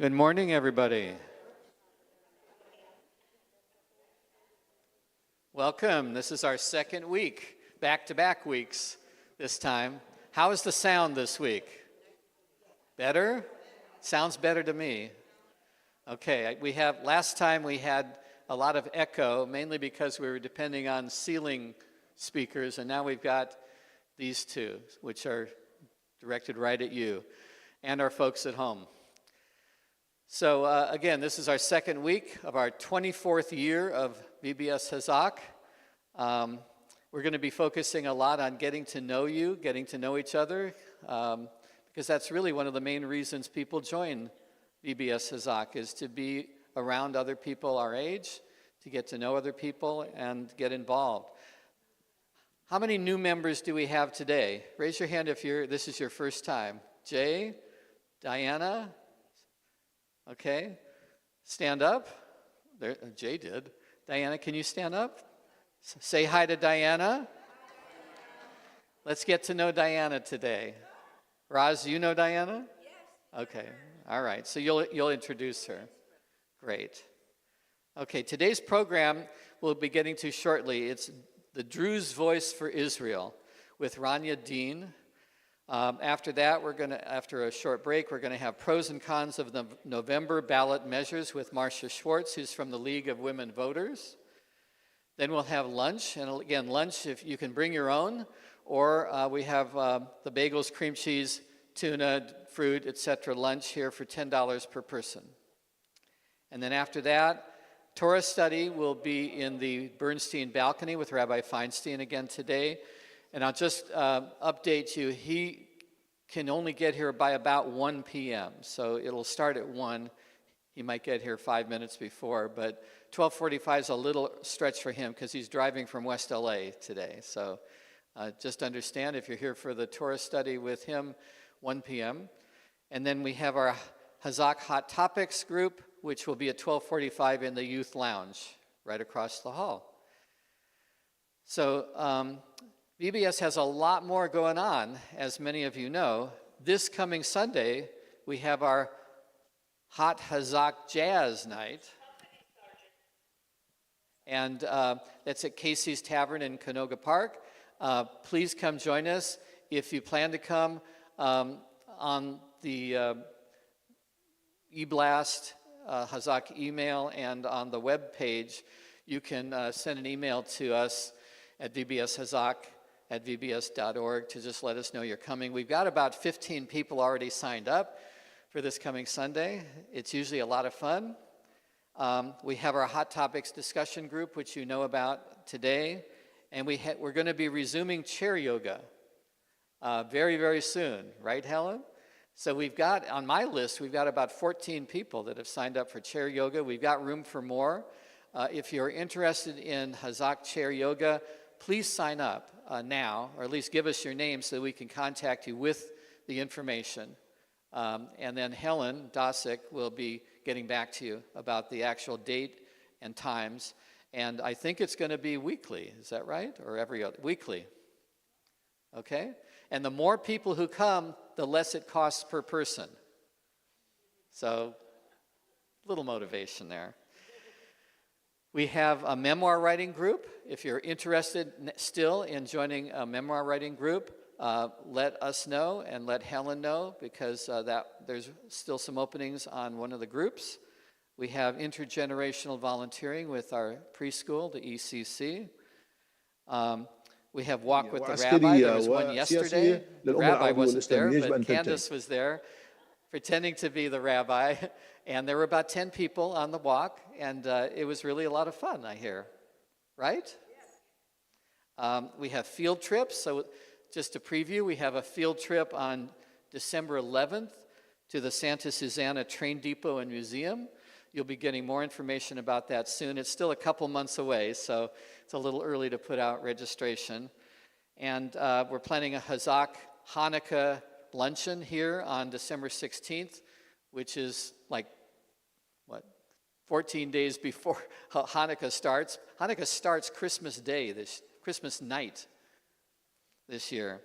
Good morning, everybody. Welcome. This is our second week, back-to-back weeks this time. How is the sound this week? Better? Sounds better to me. Okay, last time we had a lot of echo, mainly because we were depending on ceiling speakers, and now we've got these two, which are directed right at you and our folks at home. So again, this is our second week of our 24th year of VBS Hazak. We're going to be focusing a lot on getting to know you, getting to know each other, because that's really one of the main reasons people join VBS Hazak, is to be around other people our age, to get to know other people, and get involved. How many new members do we have today? Raise your hand if this is your first time. Jay, Diana. Okay, stand up. There, Jay did. Diana, can you stand up? Say hi to Diana. Let's get to know Diana today. Roz, you know Diana? Yes. Okay, all right, so you'll introduce her. Great. Okay, today's program we'll be getting to shortly. It's the Drew's Voice for Israel with Rania Dean. After that, after a short break, we're going to have pros and cons of the November ballot measures with Marcia Schwartz, who's from the League of Women Voters. Then we'll have lunch, and again, lunch, if you can bring your own, or we have the bagels, cream cheese, tuna, fruit, etc. lunch here for $10 per person. And then after that, Torah study will be in the Bernstein balcony with Rabbi Feinstein again today. And I'll just update you, he can only get here by about 1 p.m. So it'll start at 1. He might get here 5 minutes before, but 12:45 is a little stretch for him because he's driving from West LA today. So just understand, if you're here for the Torah study with him, 1 p.m. And then we have our Hazak Hot Topics group, which will be at 12:45 in the youth lounge right across the hall. So VBS has a lot more going on, as many of you know. This coming Sunday, we have our Hot Hazak Jazz Night. And that's at Casey's Tavern in Canoga Park. Please come join us. If you plan to come on the e-blast, Hazak email, and on the web page, you can send an email to us at vbshazak@vbs.org to just let us know you're coming. We've got about 15 people already signed up for this coming Sunday. It's usually a lot of fun. We have our Hot Topics discussion group, which you know about today, and we're going to be resuming chair yoga very, very soon, right, Helen? So we've got, on my list, we've got about 14 people that have signed up for chair yoga. We've got room for more. If you're interested in Hazak chair yoga, please sign up now, or at least give us your name so that we can contact you with the information. And then Helen Dosick will be getting back to you about the actual date and times. And I think it's going to be weekly. Is that right? Or every other? Weekly. Okay? And the more people who come, the less it costs per person. So, little motivation there. We have a memoir writing group. If you're interested still in joining a memoir writing group, let us know and let Helen know, because there's still some openings on one of the groups. We have intergenerational volunteering with our preschool, the ECC. We have Walk with the Rabbi. There was one yesterday. The rabbi wasn't there, but Candace was there, pretending to be the rabbi. And there were about 10 people on the walk, and it was really a lot of fun, I hear. Right? We have field trips. So just to preview, we have a field trip on December 11th to the Santa Susana Train Depot and Museum. You'll be getting more information about that soon. It's still a couple months away, so it's a little early to put out registration. And we're planning a Hazak Hanukkah luncheon here on December 16th, which is 14 days before Hanukkah starts. Hanukkah starts Christmas Day, Christmas night this year.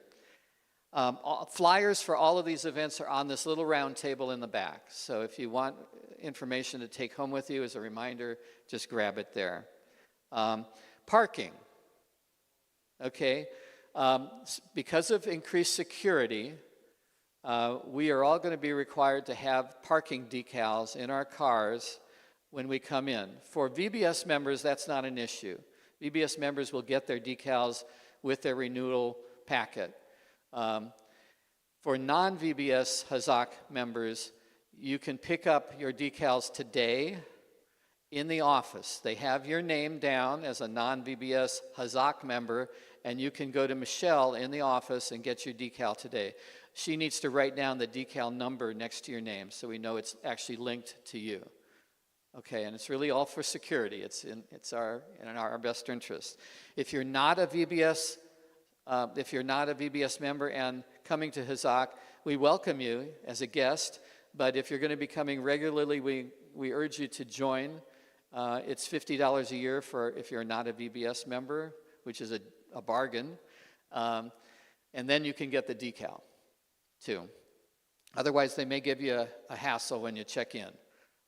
Flyers for all of these events are on this little round table in the back. So if you want information to take home with you as a reminder, just grab it there. Parking. Okay. Because of increased security, we are all going to be required to have parking decals in our cars when we come in. For VBS members, that's not an issue. VBS members will get their decals with their renewal packet. For non-VBS Hazak members, you can pick up your decals today in the office. They have your name down as a non-VBS Hazak member, and you can go to Michelle in the office and get your decal today. She needs to write down the decal number next to your name so we know it's actually linked to you. Okay, and it's really all for security. It's in our best interest. If you're not a VBS member and coming to Hazak, we welcome you as a guest. But if you're going to be coming regularly, we urge you to join. It's $50 a year if you're not a VBS member, which is a bargain. And then you can get the decal, too. Otherwise, they may give you a hassle when you check in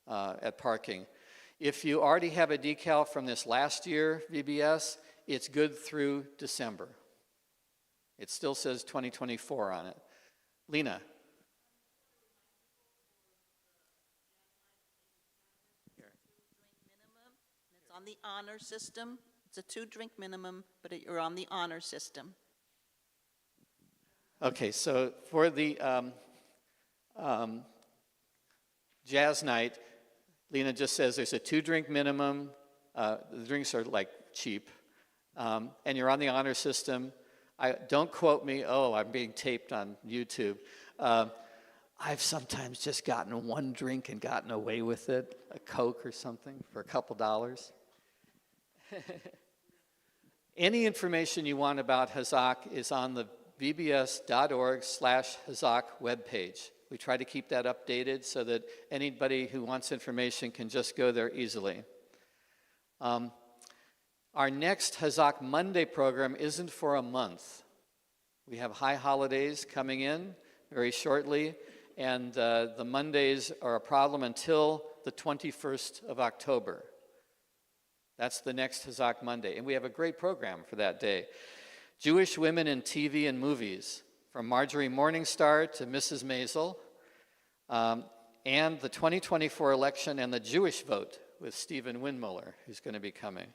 at parking. If you already have a decal from this last year VBS, it's good through December. It still says 2024 on it. Lena. It's on the honor system. It's a 2-drink minimum, but you're on the honor system. Okay, so for the jazz night, Lena just says there's a 2-drink minimum. The drinks are like cheap. And you're on the honor system. Don't quote me, I'm being taped on YouTube. I've sometimes just gotten 1 drink and gotten away with it, a Coke or something, for a couple dollars. Any information you want about Hazak is on the vbs.org/Hazak webpage. We try to keep that updated so that anybody who wants information can just go there easily. Our next Hazak Monday program isn't for a month. We have high holidays coming in very shortly, and the Mondays are a problem until the 21st of October. That's the next Hazak Monday, and we have a great program for that day. Jewish women in TV and movies, from Marjorie Morningstar to Mrs. Maisel, and the 2024 election and the Jewish vote with Stephen Windmuller, who's going to be coming,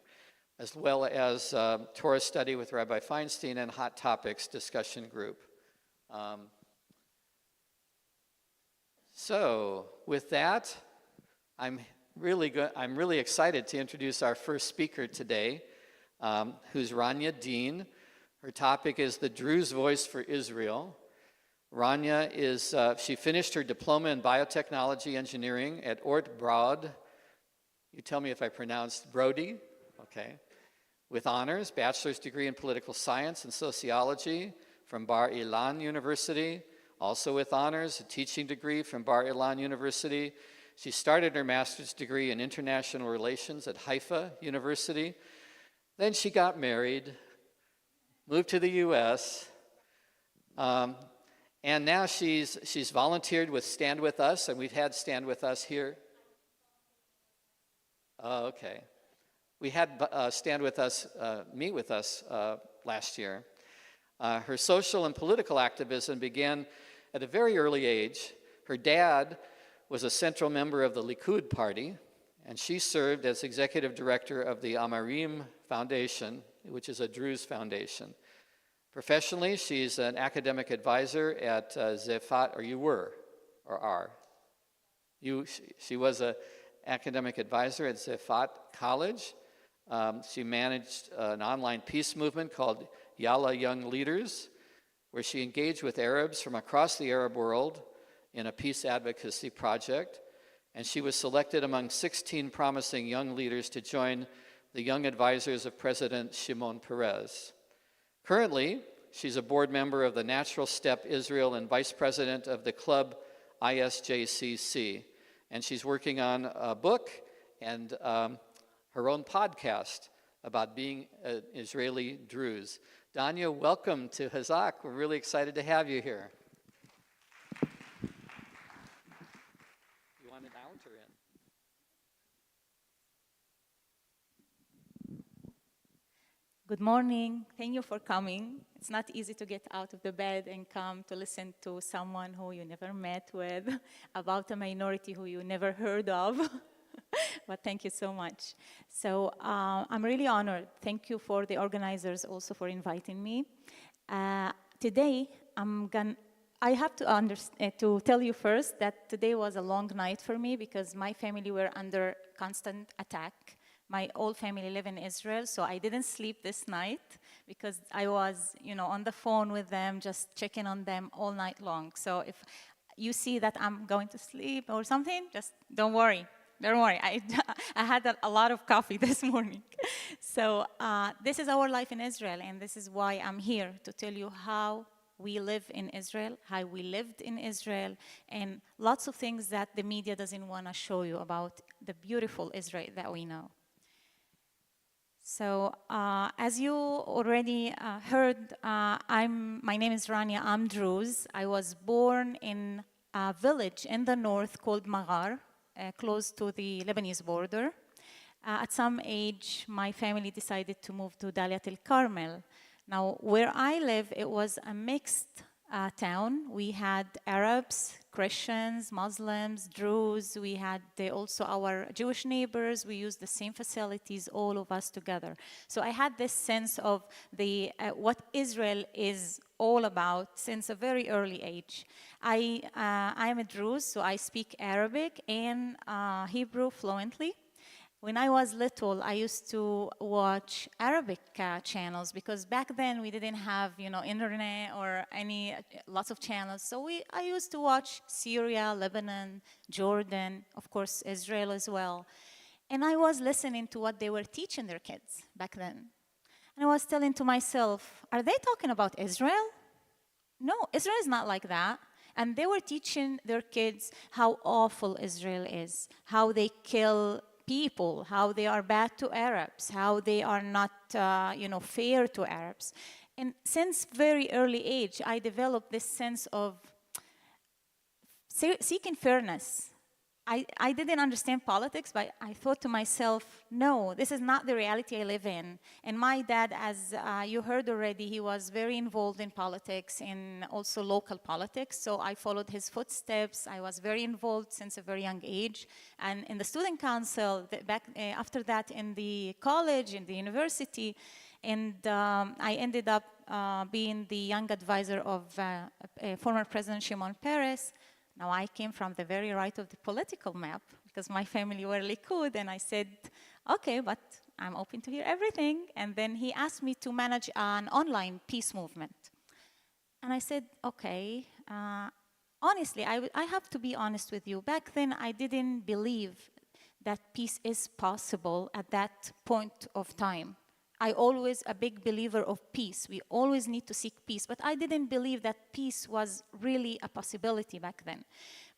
as well as Torah study with Rabbi Feinstein and Hot Topics discussion group. So with that, I'm really excited to introduce our first speaker today, who's Rania Dean. Her topic is the Druze Voice for Israel. Rania she finished her diploma in biotechnology engineering at Ort Brod. You tell me if I pronounced Brody, okay. With honors, bachelor's degree in political science and sociology from Bar Ilan University. Also with honors, a teaching degree from Bar Ilan University. She started her master's degree in international relations at Haifa University. Then she got married, moved to the U.S., and now she's volunteered with Stand With Us, and we've had Stand With Us here. Oh, okay. We had Stand With Us meet with us last year. Her social and political activism began at a very early age. Her dad was a central member of the Likud party, and she served as executive director of the Amarim Foundation, which is a Druze foundation. Professionally, she's an academic advisor at Zefat, or you were, or are. She was an academic advisor at Zefat College. She managed an online peace movement called Yalla Young Leaders, where she engaged with Arabs from across the Arab world in a peace advocacy project. And she was selected among 16 promising young leaders to join the young advisors of President Shimon Peres. Currently, she's a board member of the Natural Step Israel and vice president of the club ISJCC. And she's working on a book and her own podcast about being an Israeli Druze. Danya, welcome to Hazak. We're really excited to have you here. You want it out or in? Good morning. Thank you for coming. It's not easy to get out of the bed and come to listen to someone who you never met with, about a minority who you never heard of. But thank you so much. So I'm really honored. Thank you for the organizers also for inviting me. Today, I have to tell you first that today was a long night for me because my family were under constant attack. My whole family live in Israel, so I didn't sleep this night because I was, on the phone with them, just checking on them all night long. So if you see that I'm going to sleep or something, just don't worry. Don't worry. I had a lot of coffee this morning. So this is our life in Israel, and this is why I'm here to tell you how we live in Israel, how we lived in Israel, and lots of things that the media doesn't want to show you about the beautiful Israel that we know. So as you already heard, my name is Rania. I'm Druze. I was born in a village in the north called Maghar, close to the Lebanese border. At some age, my family decided to move to Daliat el-Carmel. Now, where I live, it was a mixed town. We had Arabs, Christians, Muslims, Druze. We had also our Jewish neighbors. We used the same facilities, all of us together. So I had this sense of what Israel is all about since a very early age. I am a Druze, so I speak Arabic and Hebrew fluently. When I was little, I used to watch Arabic channels because back then we didn't have, internet or lots of channels. So I used to watch Syria, Lebanon, Jordan, of course, Israel as well. And I was listening to what they were teaching their kids back then. And I was telling to myself, are they talking about Israel? No, Israel is not like that. And they were teaching their kids how awful Israel is, how they kill people, how they are bad to Arabs, how they are not, fair to Arabs. And since very early age, I developed this sense of seeking fairness. I didn't understand politics, but I thought to myself, no, this is not the reality I live in. And my dad, as you heard already, he was very involved in politics and also local politics. So I followed his footsteps. I was very involved since a very young age. And in the student council, after that in the college, in the university, and I ended up being the young advisor of former President Shimon Peres. Now, I came from the very right of the political map because my family were Likud, and I said, okay, but I'm open to hear everything. And then he asked me to manage an online peace movement. And I said, okay. Honestly, I have to be honest with you. Back then, I didn't believe that peace is possible at that point of time. I always a big believer of peace. We always need to seek peace. But I didn't believe that peace was really a possibility back then.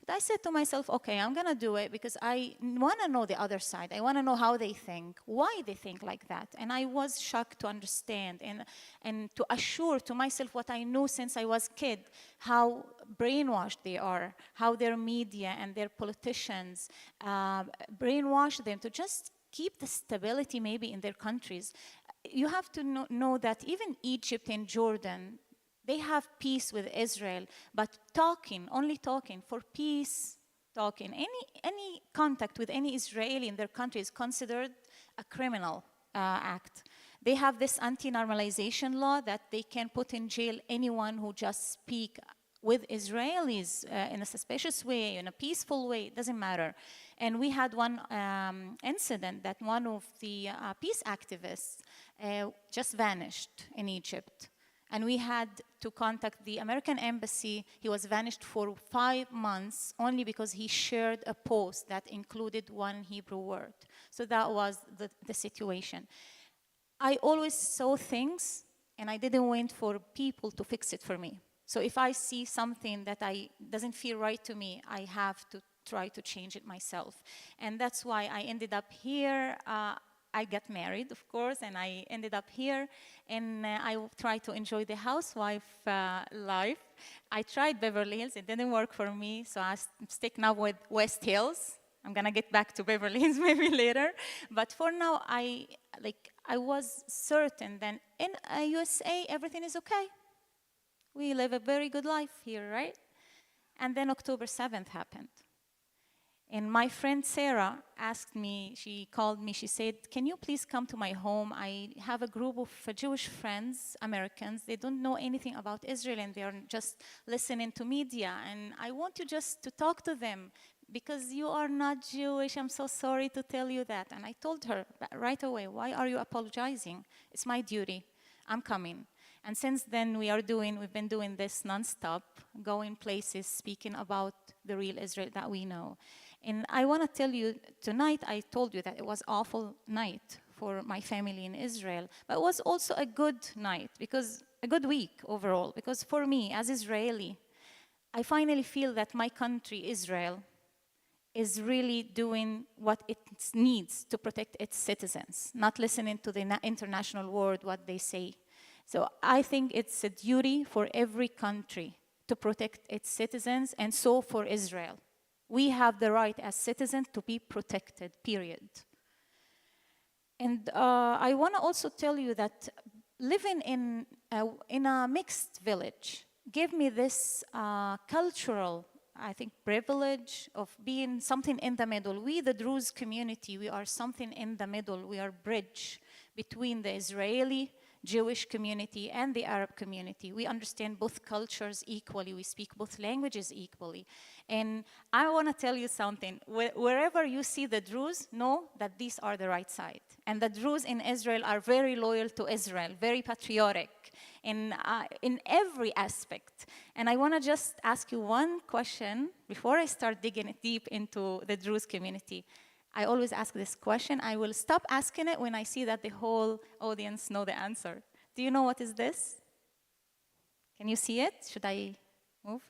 But I said to myself, okay, I'm going to do it because I want to know the other side. I want to know how they think, why they think like that. And I was shocked to understand and to assure to myself what I knew since I was a kid, how brainwashed they are, how their media and their politicians brainwash them to just keep the stability maybe in their countries. You have to know that even Egypt and Jordan, they have peace with Israel, but only talking for peace, any contact with any Israeli in their country is considered a criminal act. They have this anti-normalization law that they can put in jail anyone who just speak with Israelis in a suspicious way, in a peaceful way, it doesn't matter. And we had one incident that one of the peace activists just vanished in Egypt. And we had to contact the American embassy. He was vanished for 5 months only because he shared a post that included one Hebrew word. So that was the situation. I always saw things, and I didn't wait for people to fix it for me. So if I see something that doesn't feel right to me, I have to try to change it myself. And that's why I ended up here. I got married, of course, and I ended up here. And I tried to enjoy the housewife life. I tried Beverly Hills. It didn't work for me, so I stick now with West Hills. I'm going to get back to Beverly Hills maybe later. But for now, I was certain that in USA, everything is okay. We live a very good life here, right? And then October 7th happened. And my friend Sarah asked me, she called me, she said, can you please come to my home? I have a group of Jewish friends, Americans. They don't know anything about Israel and they're just listening to media. And I want you just to talk to them because you are not Jewish. I'm so sorry to tell you that. And I told her right away, why are you apologizing? It's my duty. I'm coming. And since then, we've been doing this nonstop, going places, speaking about the real Israel that we know. And I want to tell you, tonight I told you that it was an awful night for my family in Israel, but it was also a good night, a good week overall, because for me, as Israeli, I finally feel that my country, Israel, is really doing what it needs to protect its citizens, not listening to the international world, what they say. So I think it's a duty for every country to protect its citizens, and so for Israel. We have the right as citizens to be protected, period. And I want to also tell you that living in a mixed village gave me this cultural, I think, privilege of being something in the middle. We, the Druze community, we are something in the middle. We are a bridge between the Israeli Jewish community and the Arab community. We understand both cultures equally. We speak both languages equally. And I want to tell you something. Wherever you see the Druze, know that these are the right side. And the Druze in Israel are very loyal to Israel, very patriotic in every aspect. And I want to just ask you one question before I start digging deep into the Druze community. I always ask this question. I will stop asking it when I see that the whole audience know the answer. Do you know what is this? Can you see it? Should I move?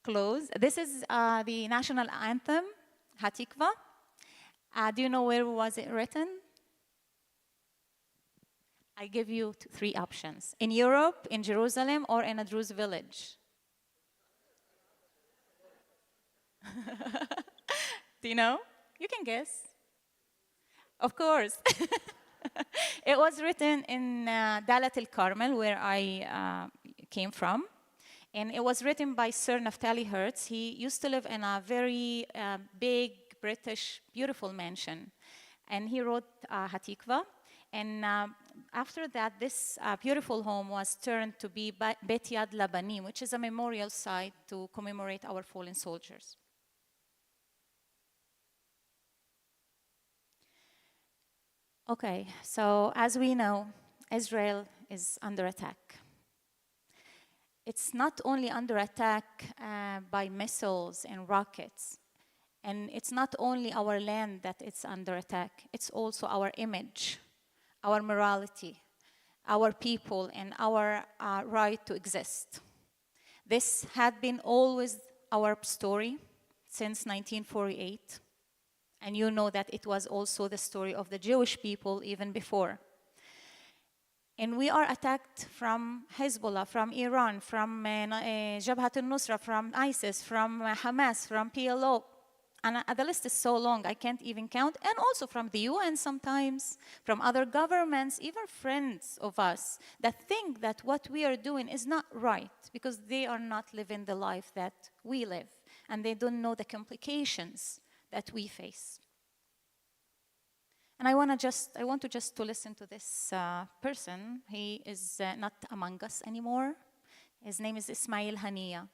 Close. This is the national anthem, Hatikva. Do you know where was it written? I give you three options. In Europe, in Jerusalem, or in a Druze village. Do you know? You can guess. Of course. It was written in Dalat al-Carmel, where I came from. And it was written by Sir Naftali Hertz. He used to live in a very big, British, beautiful mansion. And he wrote Hatikva. And after that, this beautiful home was turned to be Bet Yad Labanim, which is a memorial site to commemorate our fallen soldiers. Okay, so as we know, Israel is under attack. It's not only under attack by missiles and rockets, and it's not only our land that it's under attack, it's also our image, our morality, our people, and our right to exist. This had been always our story since 1948. And you know that it was also the story of the Jewish people even before. And we are attacked from Hezbollah, from Iran, from Jabhat al-Nusra, from ISIS, from Hamas, from PLO. And the list is so long, I can't even count. And also from the UN sometimes, from other governments, even friends of us that think that what we are doing is not right because they are not living the life that we live. And they don't know the complications that we face. And I want to just listen to this person. He is not among us anymore. His name is Ismail Haniya.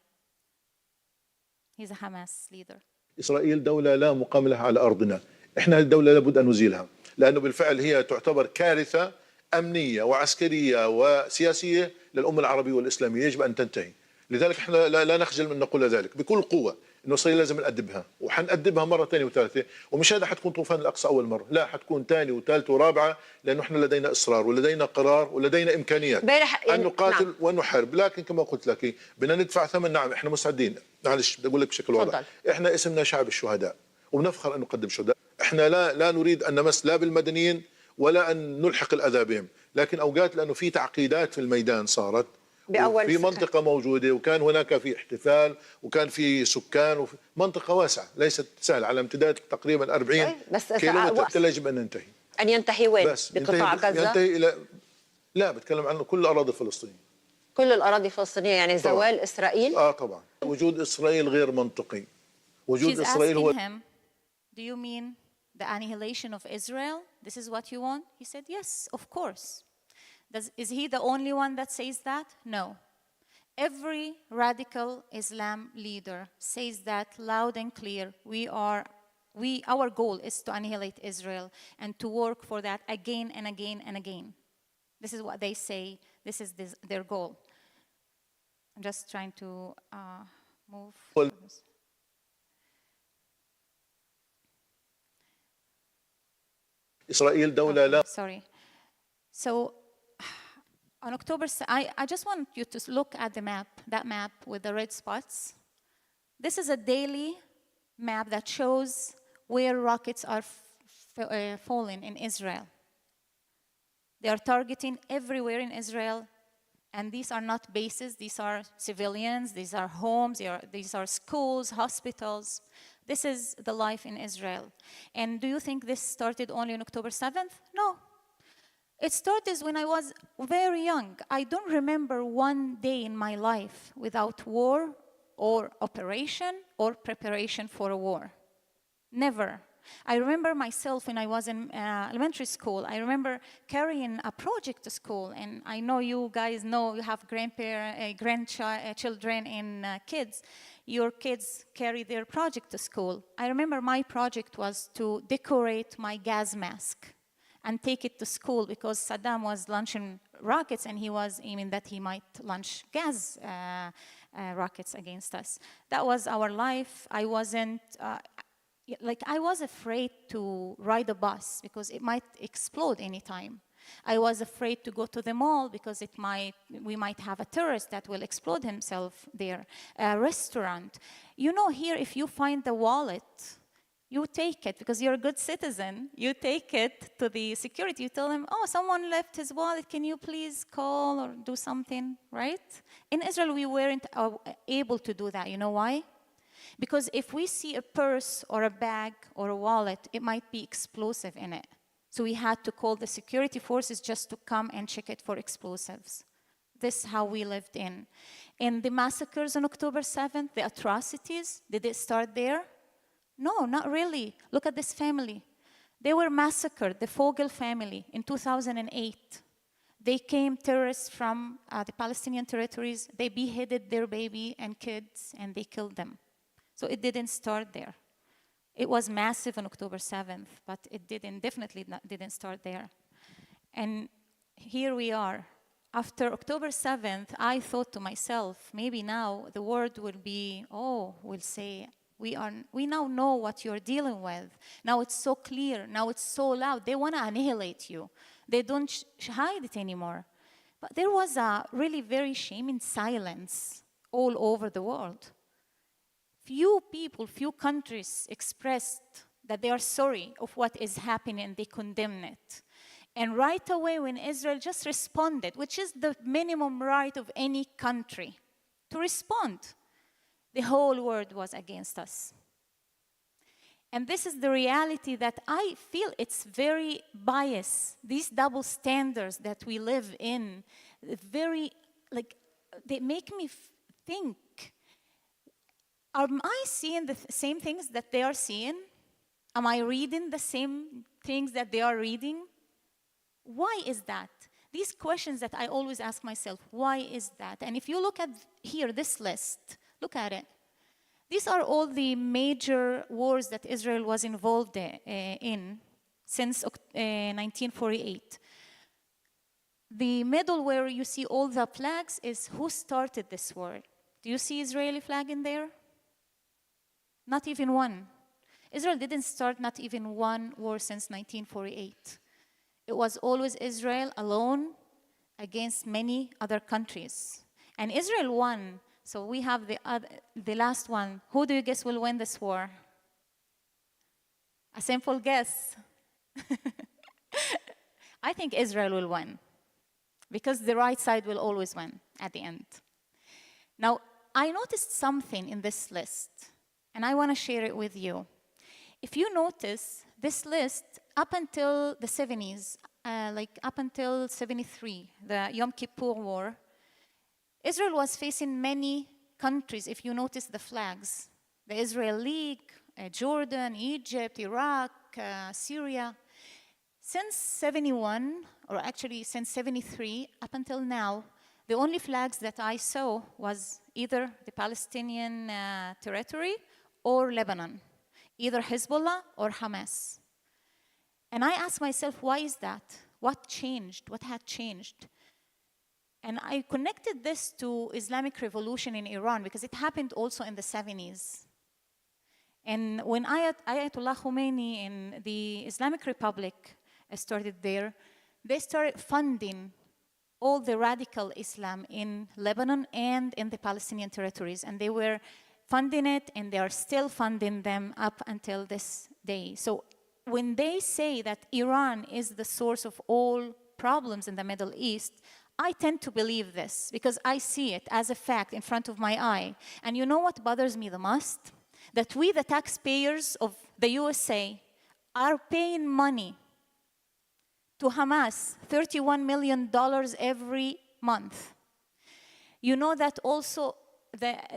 He's a Hamas leader. إسرائيل دولة لا مقام لها على أرضنا. إحنا الدولة لابد أن نزيلها لأنه بالفعل هي تعتبر كارثة أمنية وعسكرية وسياسية للأمة العربية والإسلامية، يجب أن تنتهي. لذلك احنا لا نخجل من نقول ذلك بكل قوة، انه إسرائيل لازم نأدبها، وحنأدبها مرة ثانية وثالثة، ومش هذا حتكون طوفان الأقصى أول مرة، لا حتكون ثانية وثالثة ورابعة، لأنه احنا لدينا إصرار ولدينا قرار ولدينا إمكانيات أن نقاتل نعم. ونحارب، لكن كما قلت لك بدنا ندفع ثمن. نعم احنا مستعدين، معلش بدي أقول لك بشكل واضح، احنا اسمنا شعب الشهداء، ونفخر أن نقدم شهداء. احنا لا نريد أن نمس لا بالمدنيين ولا أن نلحق الأذى بهم، لكن أوقات لأنه في تعقيدات في الميدان صارت في منطقة موجودة، وكان هناك في احتفال وكان في سكان وفي منطقة واسعة ليست سهلة على امتداد تقريبا 40 بس كيلومتر. يجب أن ننتهي. أن ينتهي وين؟ بس بقطاع غزة؟ ينتهي إلى، لا بتكلم عن كل الأراضي الفلسطينية. كل الأراضي الفلسطينية، يعني طبعاً. زوال إسرائيل؟ طبعا وجود إسرائيل غير منطقي. وجود She's إسرائيل هو asking him, do you mean the annihilation of Israel? This is what you want? He said, yes, of course. Is he the only one that says that? No. Every radical Islam leader says that loud and clear. Our goal is to annihilate Israel and to work for that again and again and again. This is what they say. This is their goal. I'm just trying to move. إسرائيل دولة لا. Sorry. So on October, I just want you to look at the map, that map with the red spots. This is a daily map that shows where rockets are falling in Israel. They are targeting everywhere in Israel, and these are not bases, these are civilians, these are homes, these are schools, hospitals. This is the life in Israel. And do you think this started only on October 7th? No. It started when I was very young. I don't remember one day in my life without war or operation or preparation for a war. Never. I remember myself when I was in elementary school. I remember carrying a project to school, and I know you guys know you have grandchildren and kids. Your kids carry their project to school. I remember my project was to decorate my gas mask and take it to school because Saddam was launching rockets and he was aiming that he might launch gas rockets against us. That was our life. I wasn't, I was afraid to ride a bus because it might explode anytime. I was afraid to go to the mall because we might have a terrorist that will explode himself there. A restaurant. You know, here, if you find the wallet, you take it because you're a good citizen. You take it to the security. You tell them, oh, someone left his wallet. Can you please call or do something, right? In Israel, we weren't able to do that. You know why? Because if we see a purse or a bag or a wallet, it might be explosive in it. So we had to call the security forces just to come and check it for explosives. This is how we lived in. And the massacres on October 7th, the atrocities, did it start there? No, not really. Look at this family. They were massacred, the Fogel family, in 2008. They came, terrorists from the Palestinian territories. They beheaded their baby and kids, and they killed them. So it didn't start there. It was massive on October 7th, but it definitely didn't start there. And here we are. After October 7th, I thought to myself, maybe now the word will be, we'll say, we now know what you're dealing with. Now it's so clear. Now it's so loud. They want to annihilate you. They don't hide it anymore. But there was a really very shaming silence all over the world. Few people, few countries expressed that they are sorry of what is happening and they condemn it. And right away when Israel just responded, which is the minimum right of any country, to respond, the whole world was against us. And this is the reality that I feel it's very biased. These double standards that we live in, they make me think, am I seeing the same things that they are seeing? Am I reading the same things that they are reading? Why is that? These questions that I always ask myself, why is that? And if you look at here, this list, look at it. These are all the major wars that Israel was involved in since 1948. The middle where you see all the flags is who started this war. Do you see Israeli flag in there? Not even one. Israel didn't start not even one war since 1948. It was always Israel alone against many other countries. And Israel won. So we have the last one. Who do you guess will win this war? A simple guess. I think Israel will win because the right side will always win at the end. Now, I noticed something in this list, and I want to share it with you. If you notice, this list, up until the 70s, like up until 73, the Yom Kippur War, Israel was facing many countries, if you notice the flags. The Israel League, Jordan, Egypt, Iraq, Syria. Since 71, or actually since 73, up until now, the only flags that I saw was either the Palestinian territory or Lebanon, either Hezbollah or Hamas. And I asked myself, why is that? What changed? What had changed? And I connected this to Islamic revolution in Iran because it happened also in the 70s. And when Ayatollah Khomeini and the Islamic Republic started there, they started funding all the radical Islam in Lebanon and in the Palestinian territories. And they were funding it, and they are still funding them up until this day. So when they say that Iran is the source of all problems in the Middle East, I tend to believe this because I see it as a fact in front of my eye. And you know what bothers me the most? That we, the taxpayers of the USA, are paying money to Hamas, $31 million every month. You know that also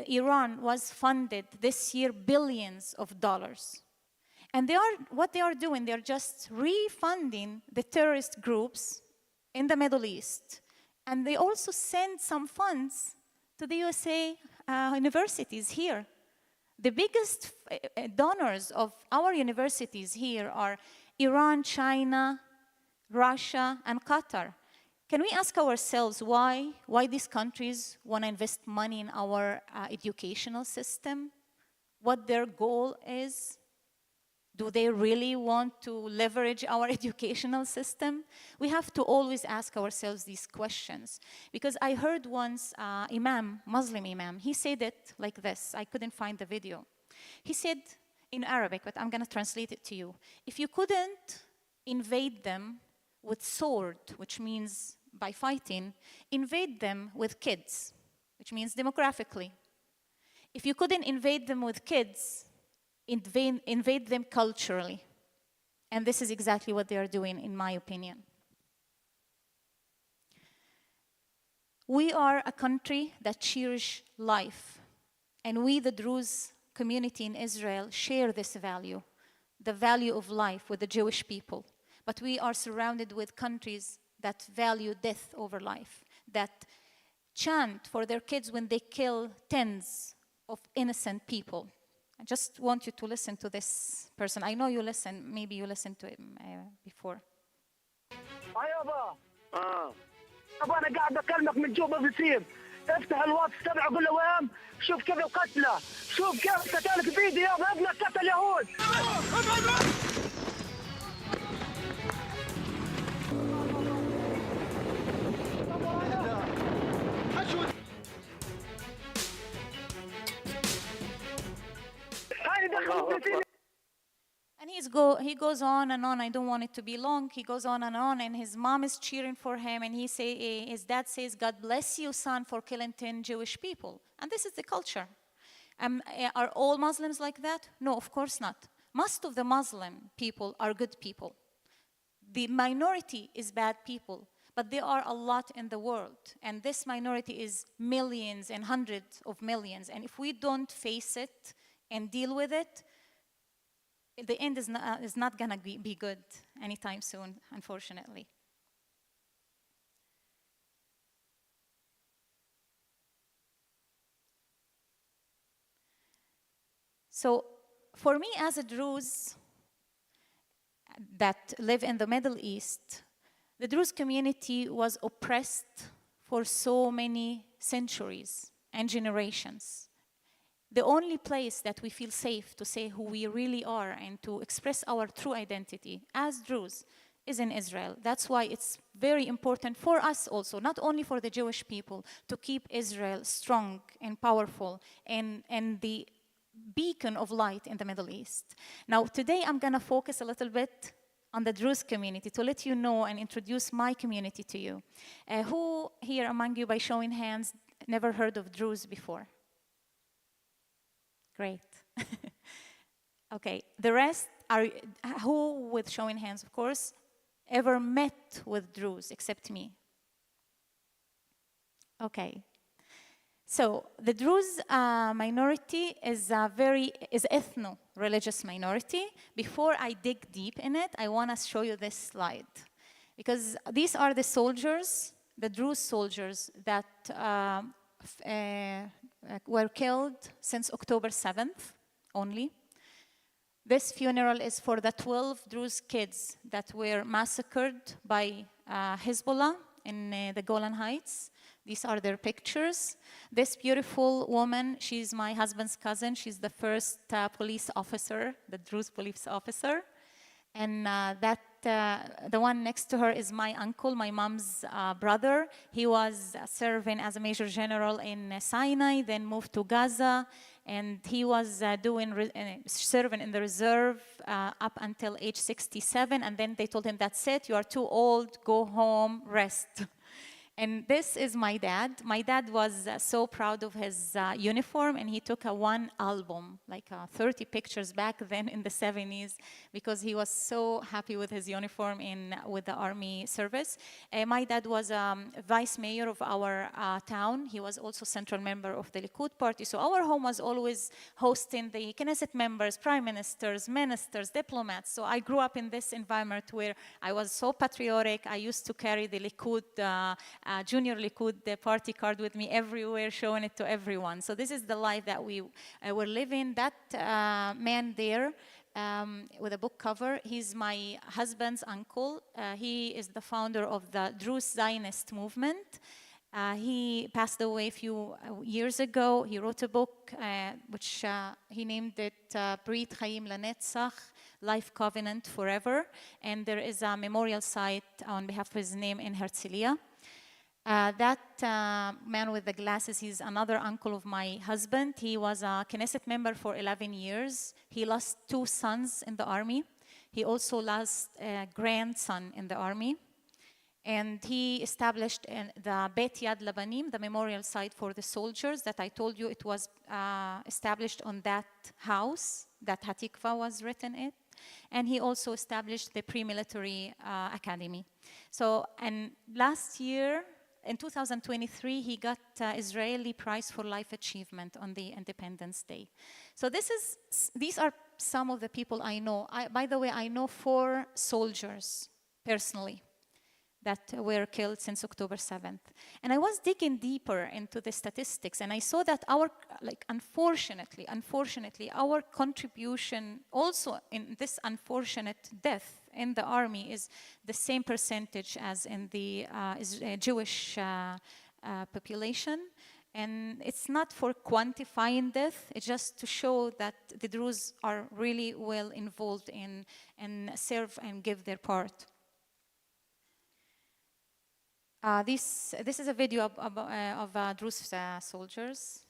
Iran was funded this year billions of dollars. And what they are doing, they're just refunding the terrorist groups in the Middle East. And they also send some funds to the USA universities here. The biggest donors of our universities here are Iran, China, Russia, and Qatar. Can we ask ourselves why these countries want to invest money in our educational system? What their goal is? Do they really want to leverage our educational system? We have to always ask ourselves these questions. Because I heard once Muslim imam, he said it like this. I couldn't find the video. He said in Arabic, but I'm going to translate it to you. If you couldn't invade them with sword, which means by fighting, invade them with kids, which means demographically. If you couldn't invade them with kids, invade them culturally. And this is exactly what they are doing, in my opinion. We are a country that cherishes life. And we, the Druze community in Israel, share this value, the value of life with the Jewish people. But we are surrounded with countries that value death over life, that chant for their kids when they kill tens of innocent people. I just want you to listen to this person. I know you listen. Maybe you listened to him before. يابا يابا انا قاعد بكلمك من جوا بصير افتح الواتس تبعه قول له وين شوف كيف القتله شوف كيف قتلك بيدي يابا ابنك قتل يهود هاي دخلت فيني And he goes on and on. I don't want it to be long. He goes on, and his mom is cheering for him. And his dad says, "God bless you, son, for killing 10 Jewish people." And this is the culture. Are all Muslims like that? No, of course not. Most of the Muslim people are good people. The minority is bad people, but there are a lot in the world. And this minority is millions and hundreds of millions. And if we don't face it and deal with it, the end is not going to be good anytime soon, unfortunately. So for me as a Druze that live in the Middle East, the Druze community was oppressed for so many centuries and generations. The only place that we feel safe to say who we really are and to express our true identity as Druze is in Israel. That's why it's very important for us also, not only for the Jewish people, to keep Israel strong and powerful and the beacon of light in the Middle East. Now, today I'm going to focus a little bit on the Druze community to let you know and introduce my community to you. Who here among you, by showing hands, never heard of Druze before? Great. Okay, the rest are, who, with showing hands, of course, ever met with Druze except me? Okay. So the Druze minority is ethno-religious minority. Before I dig deep in it, I want to show you this slide. Because these are the soldiers, the Druze soldiers that were killed since October 7th only. This funeral is for the 12 Druze kids that were massacred by Hezbollah in the Golan Heights. These are their pictures. This beautiful woman, she's my husband's cousin. She's the first police officer, the Druze police officer. And the one next to her is my uncle, my mom's brother. He was serving as a major general in Sinai, then moved to Gaza. And he was serving in the reserve up until age 67. And then they told him, that's it, you are too old, go home, rest. And this is my dad. My dad was so proud of his uniform, and he took one album, like 30 pictures back then in the 70s, because he was so happy with his uniform with the army service. My dad was vice mayor of our town. He was also central member of the Likud party. So our home was always hosting the Knesset members, prime ministers, ministers, diplomats. So I grew up in this environment where I was so patriotic. I used to carry the Likud junior Likud party card with me everywhere, showing it to everyone. So this is the life that we were living. That man there with a book cover, he's my husband's uncle. He is the founder of the Druze Zionist movement. He passed away a few years ago. He wrote a book which he named it Brit Chaim Lanetzach, Life Covenant Forever. And there is a memorial site on behalf of his name in Herzliya. That man with the glasses, he's another uncle of my husband. He was a Knesset member for 11 years. He lost 2 sons in the army. He also lost a grandson in the army. And he established the Beit Yad Labanim, the memorial site for the soldiers that I told you. It was established on that house that Hatikva was written in. And he also established the pre-military academy. So, and last year, in 2023, he got Israeli Prize for Life Achievement on the Independence Day. So these are some of the people I know. By the way, I know 4 soldiers personally that were killed since October 7th. And I was digging deeper into the statistics, and I saw that unfortunately, our contribution also in this unfortunate death in the army is the same percentage as in the Jewish population. And it's not for quantifying death, it's just to show that the Druze are really well involved in and serve and give their part. This is a video of Druze soldiers.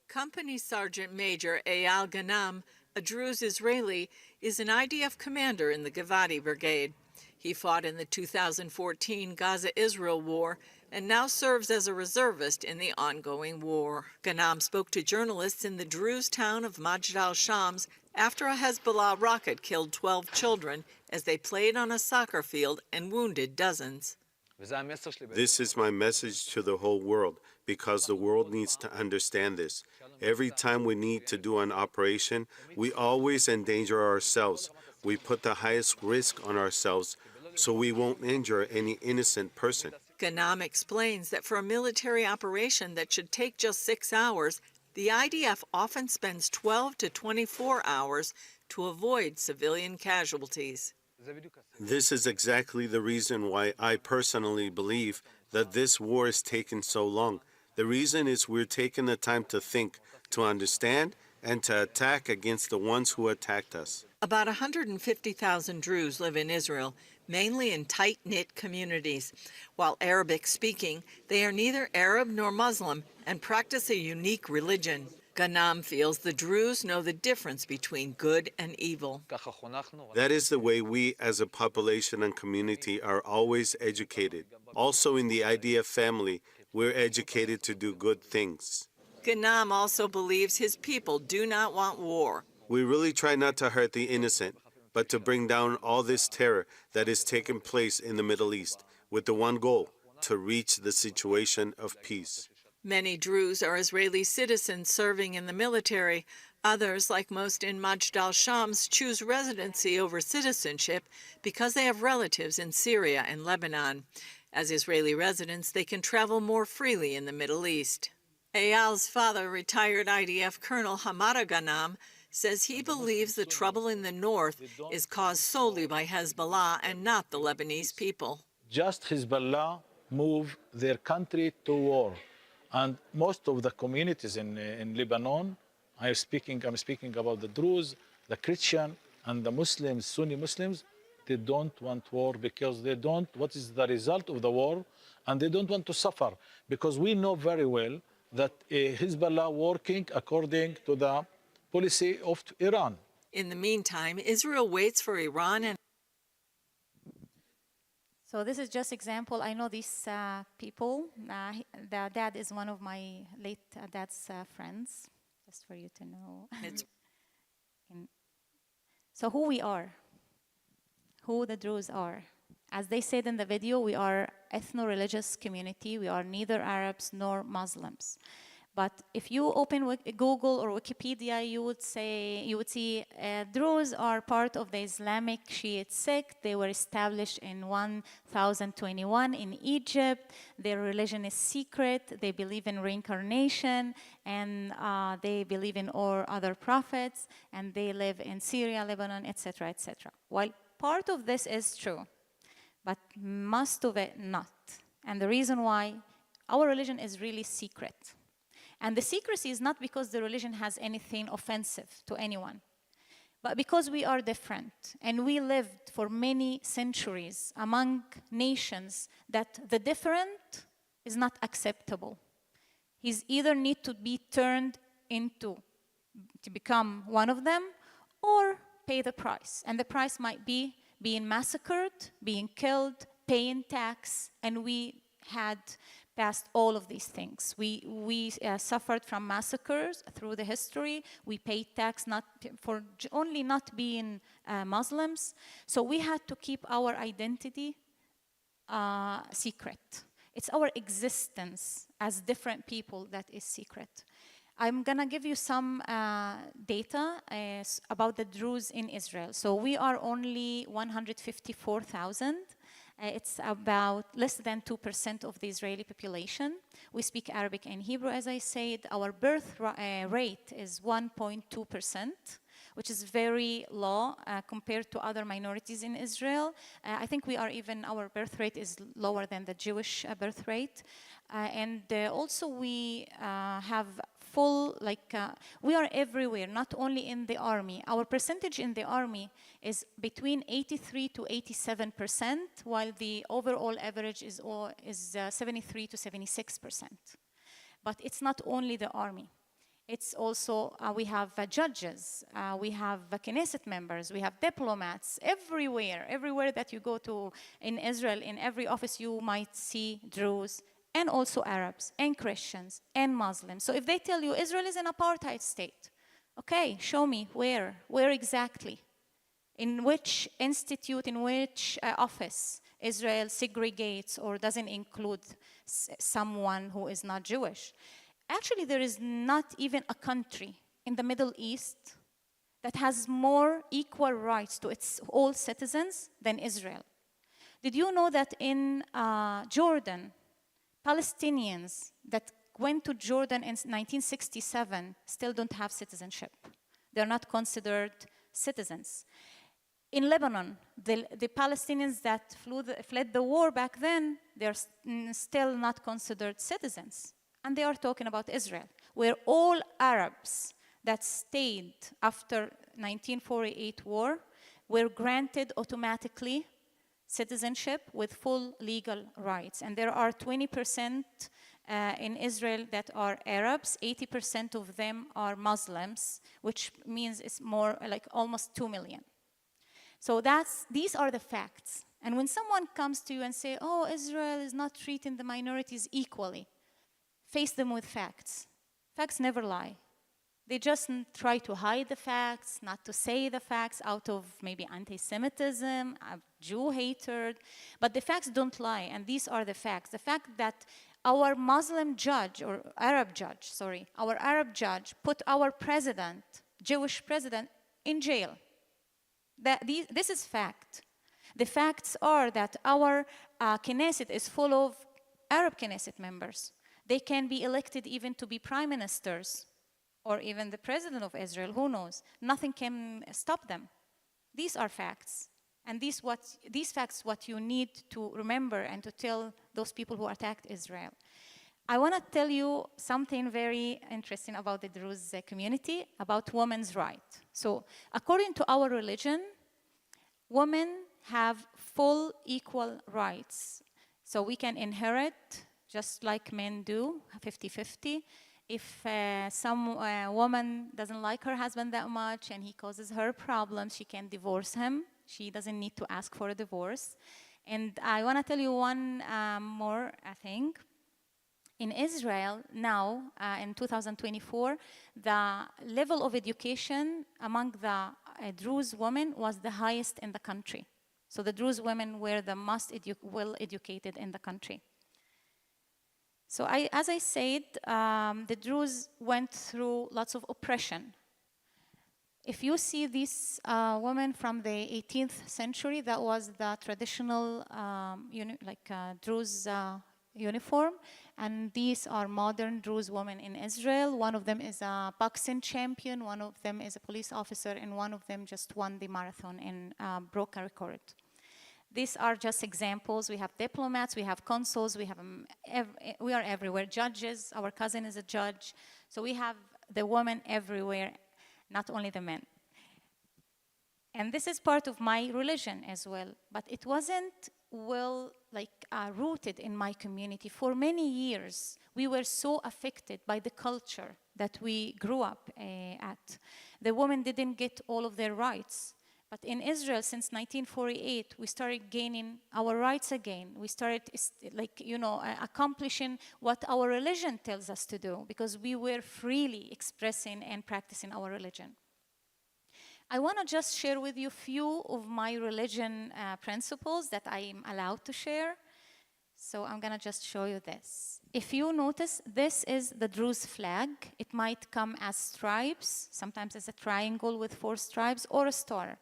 Company Sergeant Major Eyal Ganam, a Druze Israeli, is an IDF commander in the Givati Brigade. He fought in the 2014 Gaza-Israel war and now serves as a reservist in the ongoing war. Ganam spoke to journalists in the Druze town of Majd al-Shams after a Hezbollah rocket killed 12 children as they played on a soccer field and wounded dozens. This is my message to the whole world, because the world needs to understand this. Every time we need to do an operation, we always endanger ourselves. We put the highest risk on ourselves so we won't injure any innocent person. Ganam explains that for a military operation that should take just 6 hours, the IDF often spends 12 to 24 hours to avoid civilian casualties. This is exactly the reason why I personally believe that this war is taking so long. The reason is we're taking the time to think, to understand, and to attack against the ones who attacked us. About 150,000 Druze live in Israel, mainly in tight-knit communities. While Arabic-speaking, they are neither Arab nor Muslim and practice a unique religion. Ghanam feels the Druze know the difference between good and evil. That is the way we as a population and community are always educated. Also in the idea of family, we're educated to do good things. Ghanam also believes his people do not want war. We really try not to hurt the innocent, but to bring down all this terror that is taking place in the Middle East with the one goal, to reach the situation of peace. Many Druze are Israeli citizens serving in the military. Others, like most in Majd al-Shams, choose residency over citizenship because they have relatives in Syria and Lebanon. As Israeli residents, they can travel more freely in the Middle East. Eyal's father, retired IDF Colonel Hamada Ghanam, says he believes the trouble in the north is caused solely by Hezbollah and not the Lebanese people. Just Hezbollah move their country to war. And most of the communities in Lebanon, I'm speaking about the Druze, the Christian, and the Muslims, Sunni Muslims, they don't want war because they don't, what is the result of the war, and they don't want to suffer. Because we know very well that Hezbollah working according to the policy of Iran. In the meantime, Israel waits for Iran and So this is just example. I know these people. The dad is one of my late dad's friends, just for you to know. So who we are, who the Druze are. As they said in the video, we are ethno-religious community. We are neither Arabs nor Muslims. But if you open Google or Wikipedia, you would see Druze are part of the Islamic Shiite sect. They were established in 1021 in Egypt. Their religion is secret. They believe in reincarnation, and they believe in all other prophets, and they live in Syria, Lebanon, etc., etc. While part of this is true, but most of it not. And the reason why our religion is really secret. And the secrecy is not because the religion has anything offensive to anyone, but because we are different. And we lived for many centuries among nations that the different is not acceptable. He's either need to be turned into, to become one of them, or pay the price. And the price might be being massacred, being killed, paying tax, and we had passed all of these things. We suffered from massacres through the history. We paid tax for only not being Muslims. So we had to keep our identity secret. It's our existence as different people that is secret. I'm gonna give you some data about the Druze in Israel. So we are only 154,000. It's about less than 2% of the Israeli population. We speak Arabic and Hebrew, as I said. Our birth rate is 1.2%, which is very low compared to other minorities in Israel. I think our birth rate is lower than the Jewish birth rate. And also we have we are everywhere, not only in the army. Our percentage in the army is between 83 to 87%, while the overall average is 73 to 76%. But it's not only the army. It's also, we have judges, we have Knesset members, we have diplomats, everywhere that you go to in Israel, in every office you might see Druze, and also Arabs, and Christians, and Muslims. So if they tell you Israel is an apartheid state, okay, show me where exactly, in which institute, in which office Israel segregates or doesn't include someone who is not Jewish. Actually, there is not even a country in the Middle East that has more equal rights to its all citizens than Israel. Did you know that in Jordan, Palestinians that went to Jordan in 1967 still don't have citizenship? They're not considered citizens. In Lebanon, the Palestinians that fled the war back then, they're still not considered citizens. And they are talking about Israel, where all Arabs that stayed after 1948 war were granted automatically citizenship with full legal rights. And there are 20% in Israel that are Arabs, 80% of them are Muslims, which means it's more like almost 2 million. So these are the facts. And when someone comes to you and say, oh, Israel is not treating the minorities equally, face them with facts. Facts never lie. They just try to hide the facts, not to say the facts out of maybe anti-Semitism, Jew hatred, but the facts don't lie, and these are the facts. The fact that our Muslim judge, or Arab judge, sorry, our Arab judge put our president, Jewish president, in jail. This is fact. The facts are that our Knesset is full of Arab Knesset members. They can be elected even to be prime ministers, or even the president of Israel, who knows? Nothing can stop them. These are facts. And these facts what you need to remember and to tell those people who attacked Israel. I want to tell you something very interesting about the Druze community, about women's rights. So according to our religion, women have full equal rights. So we can inherit just like men do, 50-50. If some woman doesn't like her husband that much and he causes her problems, she can divorce him. She doesn't need to ask for a divorce. And I want to tell you one more thing. In Israel now, in 2024, the level of education among the Druze women was the highest in the country. So the Druze women were the most well educated in the country. So as I said, the Druze went through lots of oppression. If you see these women from the 18th century, that was the traditional Druze uniform. And these are modern Druze women in Israel. One of them is a boxing champion, one of them is a police officer, and one of them just won the marathon and broke a record. These are just examples. We have diplomats, we have consuls, we are everywhere. Judges, our cousin is a judge. So we have the women everywhere, not only the men. And this is part of my religion as well. But it wasn't well rooted in my community. For many years, we were so affected by the culture that we grew up at. The women didn't get all of their rights. But in Israel, since 1948, we started gaining our rights again. We started, accomplishing what our religion tells us to do, because we were freely expressing and practicing our religion. I want to just share with you a few of my religion principles that I am allowed to share. So I'm going to just show you this. If you notice, this is the Druze flag. It might come as stripes, sometimes as a triangle with 4 stripes, or a star.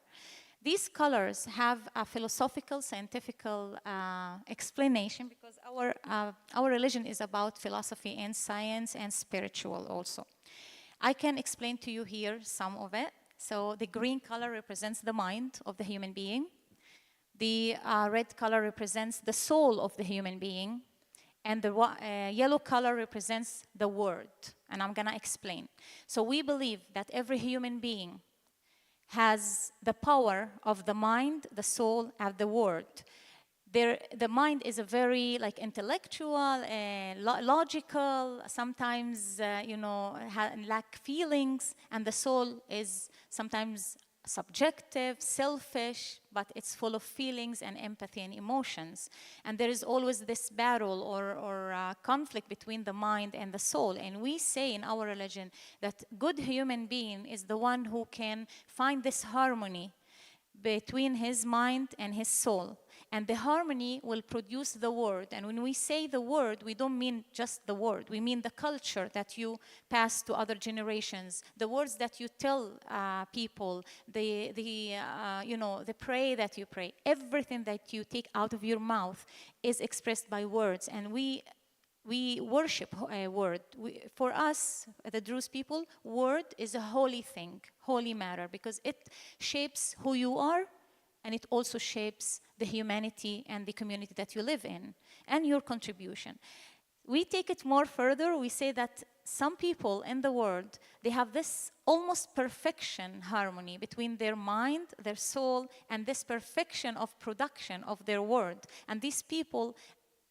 These colors have a philosophical, scientific explanation, because our religion is about philosophy and science and spiritual also. I can explain to you here some of it. So the green color represents the mind of the human being. The red color represents the soul of the human being. And the yellow color represents the word. And I'm going to explain. So we believe that every human being has the power of the mind, the soul, and the word. The mind is a very intellectual, logical, sometimes lack feelings, and the soul is sometimes subjective, selfish, but it's full of feelings and empathy and emotions. And there is always this battle or conflict between the mind and the soul. And we say in our religion that good human being is the one who can find this harmony between his mind and his soul. And the harmony will produce the word. And when we say the word, we don't mean just the word. We mean the culture that you pass to other generations, the words that you tell people, the prayer that you pray. Everything that you take out of your mouth is expressed by words. And we worship a word. For us, the Druze people, word is a holy thing, holy matter, because it shapes who you are, and it also shapes the humanity and the community that you live in, and your contribution. We take it more further. We say that some people in the world, they have this almost perfection harmony between their mind, their soul, and this perfection of production of their word. And these people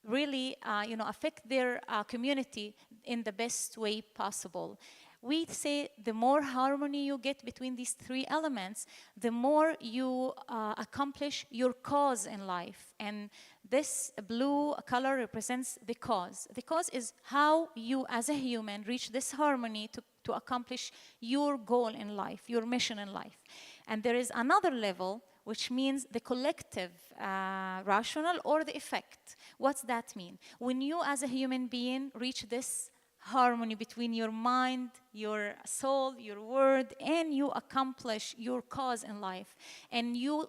really, affect their community in the best way possible. We say the more harmony you get between these three elements, the more you accomplish your cause in life. And this blue color represents the cause. The cause is how you as a human reach this harmony to accomplish your goal in life, your mission in life. And there is another level, which means the collective rational or the effect. What's that mean? When you as a human being reach this harmony between your mind, your soul, your word, and you accomplish your cause in life, and you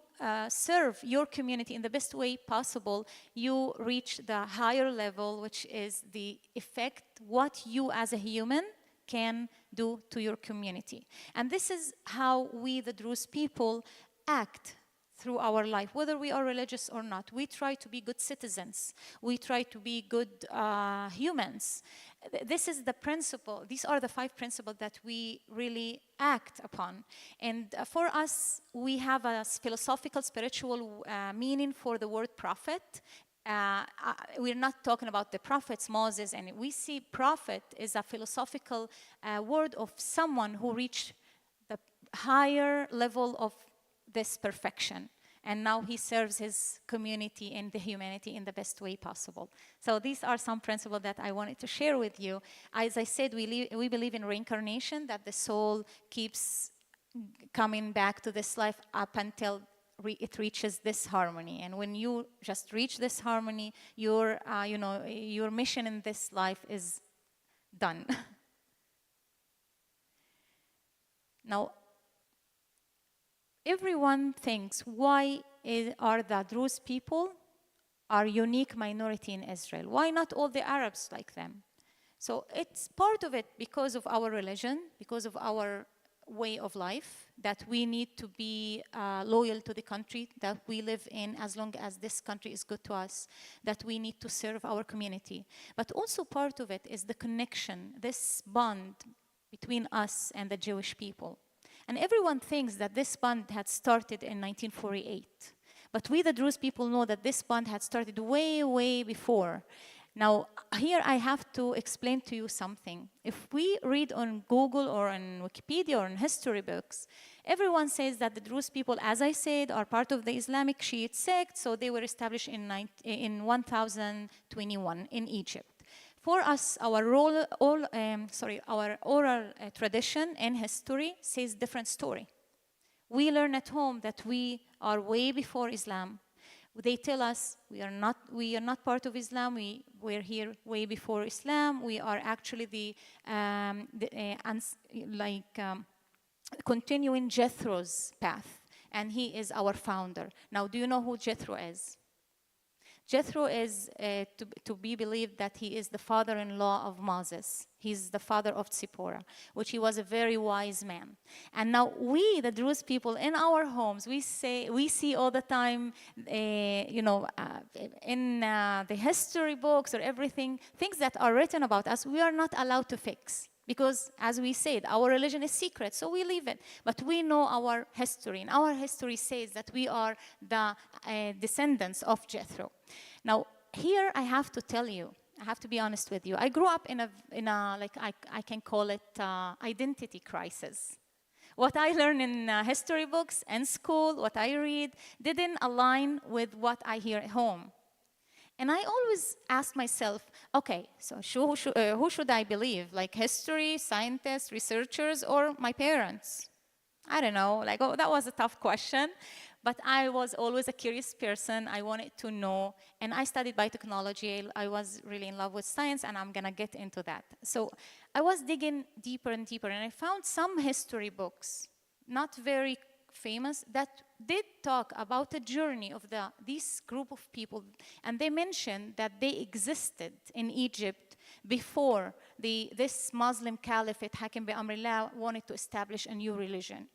serve your community in the best way possible, you reach the higher level, which is the effect, what you as a human can do to your community. And this is how we, the Druze people, act through our life, whether we are religious or not. We try to be good citizens. We try to be good humans. This is the principle. These are the 5 principles that we really act upon. And for us, we have a philosophical, spiritual meaning for the word prophet. We're not talking about the prophets, Moses, and we see prophet is a philosophical word of someone who reached the higher level of this perfection. And now he serves his community and the humanity in the best way possible. So these are some principles that I wanted to share with you. As I said, we believe in reincarnation, that the soul keeps coming back to this life up until it reaches this harmony. And when you just reach this harmony, your mission in this life is done. Now, everyone thinks, why are the Druze people a unique minority in Israel? Why not all the Arabs like them? So it's part of it because of our religion, because of our way of life, that we need to be loyal to the country that we live in as long as this country is good to us, that we need to serve our community. But also part of it is the connection, this bond between us and the Jewish people. And everyone thinks that this bond had started in 1948. But we, the Druze people, know that this bond had started way, way before. Now, here I have to explain to you something. If we read on Google or on Wikipedia or in history books, everyone says that the Druze people, as I said, are part of the Islamic Shiite sect, so they were established in 1021 in Egypt. For us, our oral tradition and history says different story. We learn at home that we are way before Islam. They tell us we are not part of Islam. We're here way before Islam. We are actually continuing Jethro's path, and he is our founder. Now, do you know who Jethro is? Jethro is to be believed that he is the father-in-law of Moses. He's the father of Tzipporah, which he was a very wise man. And now we, the Druze people, in our homes, we see all the time, in the history books or everything, things that are written about us, we are not allowed to fix. Because, as we said, our religion is secret, so we leave it. But we know our history, and our history says that we are the descendants of Jethro. Now, here I have to tell you, I have to be honest with you. I grew up in a I can call it identity crisis. What I learned in history books and school, what I read, didn't align with what I hear at home. And I always ask myself, okay, so who should I believe? Like history, scientists, researchers, or my parents? I don't know, that was a tough question. But I was always a curious person. I wanted to know. And I studied biotechnology. I was really in love with science, and I'm going to get into that. So I was digging deeper and deeper, and I found some history books, not very famous, that did talk about the journey of this group of people, and they mentioned that they existed in Egypt before this Muslim caliphate, Hakim bi Amrillah, wanted to establish a new religion.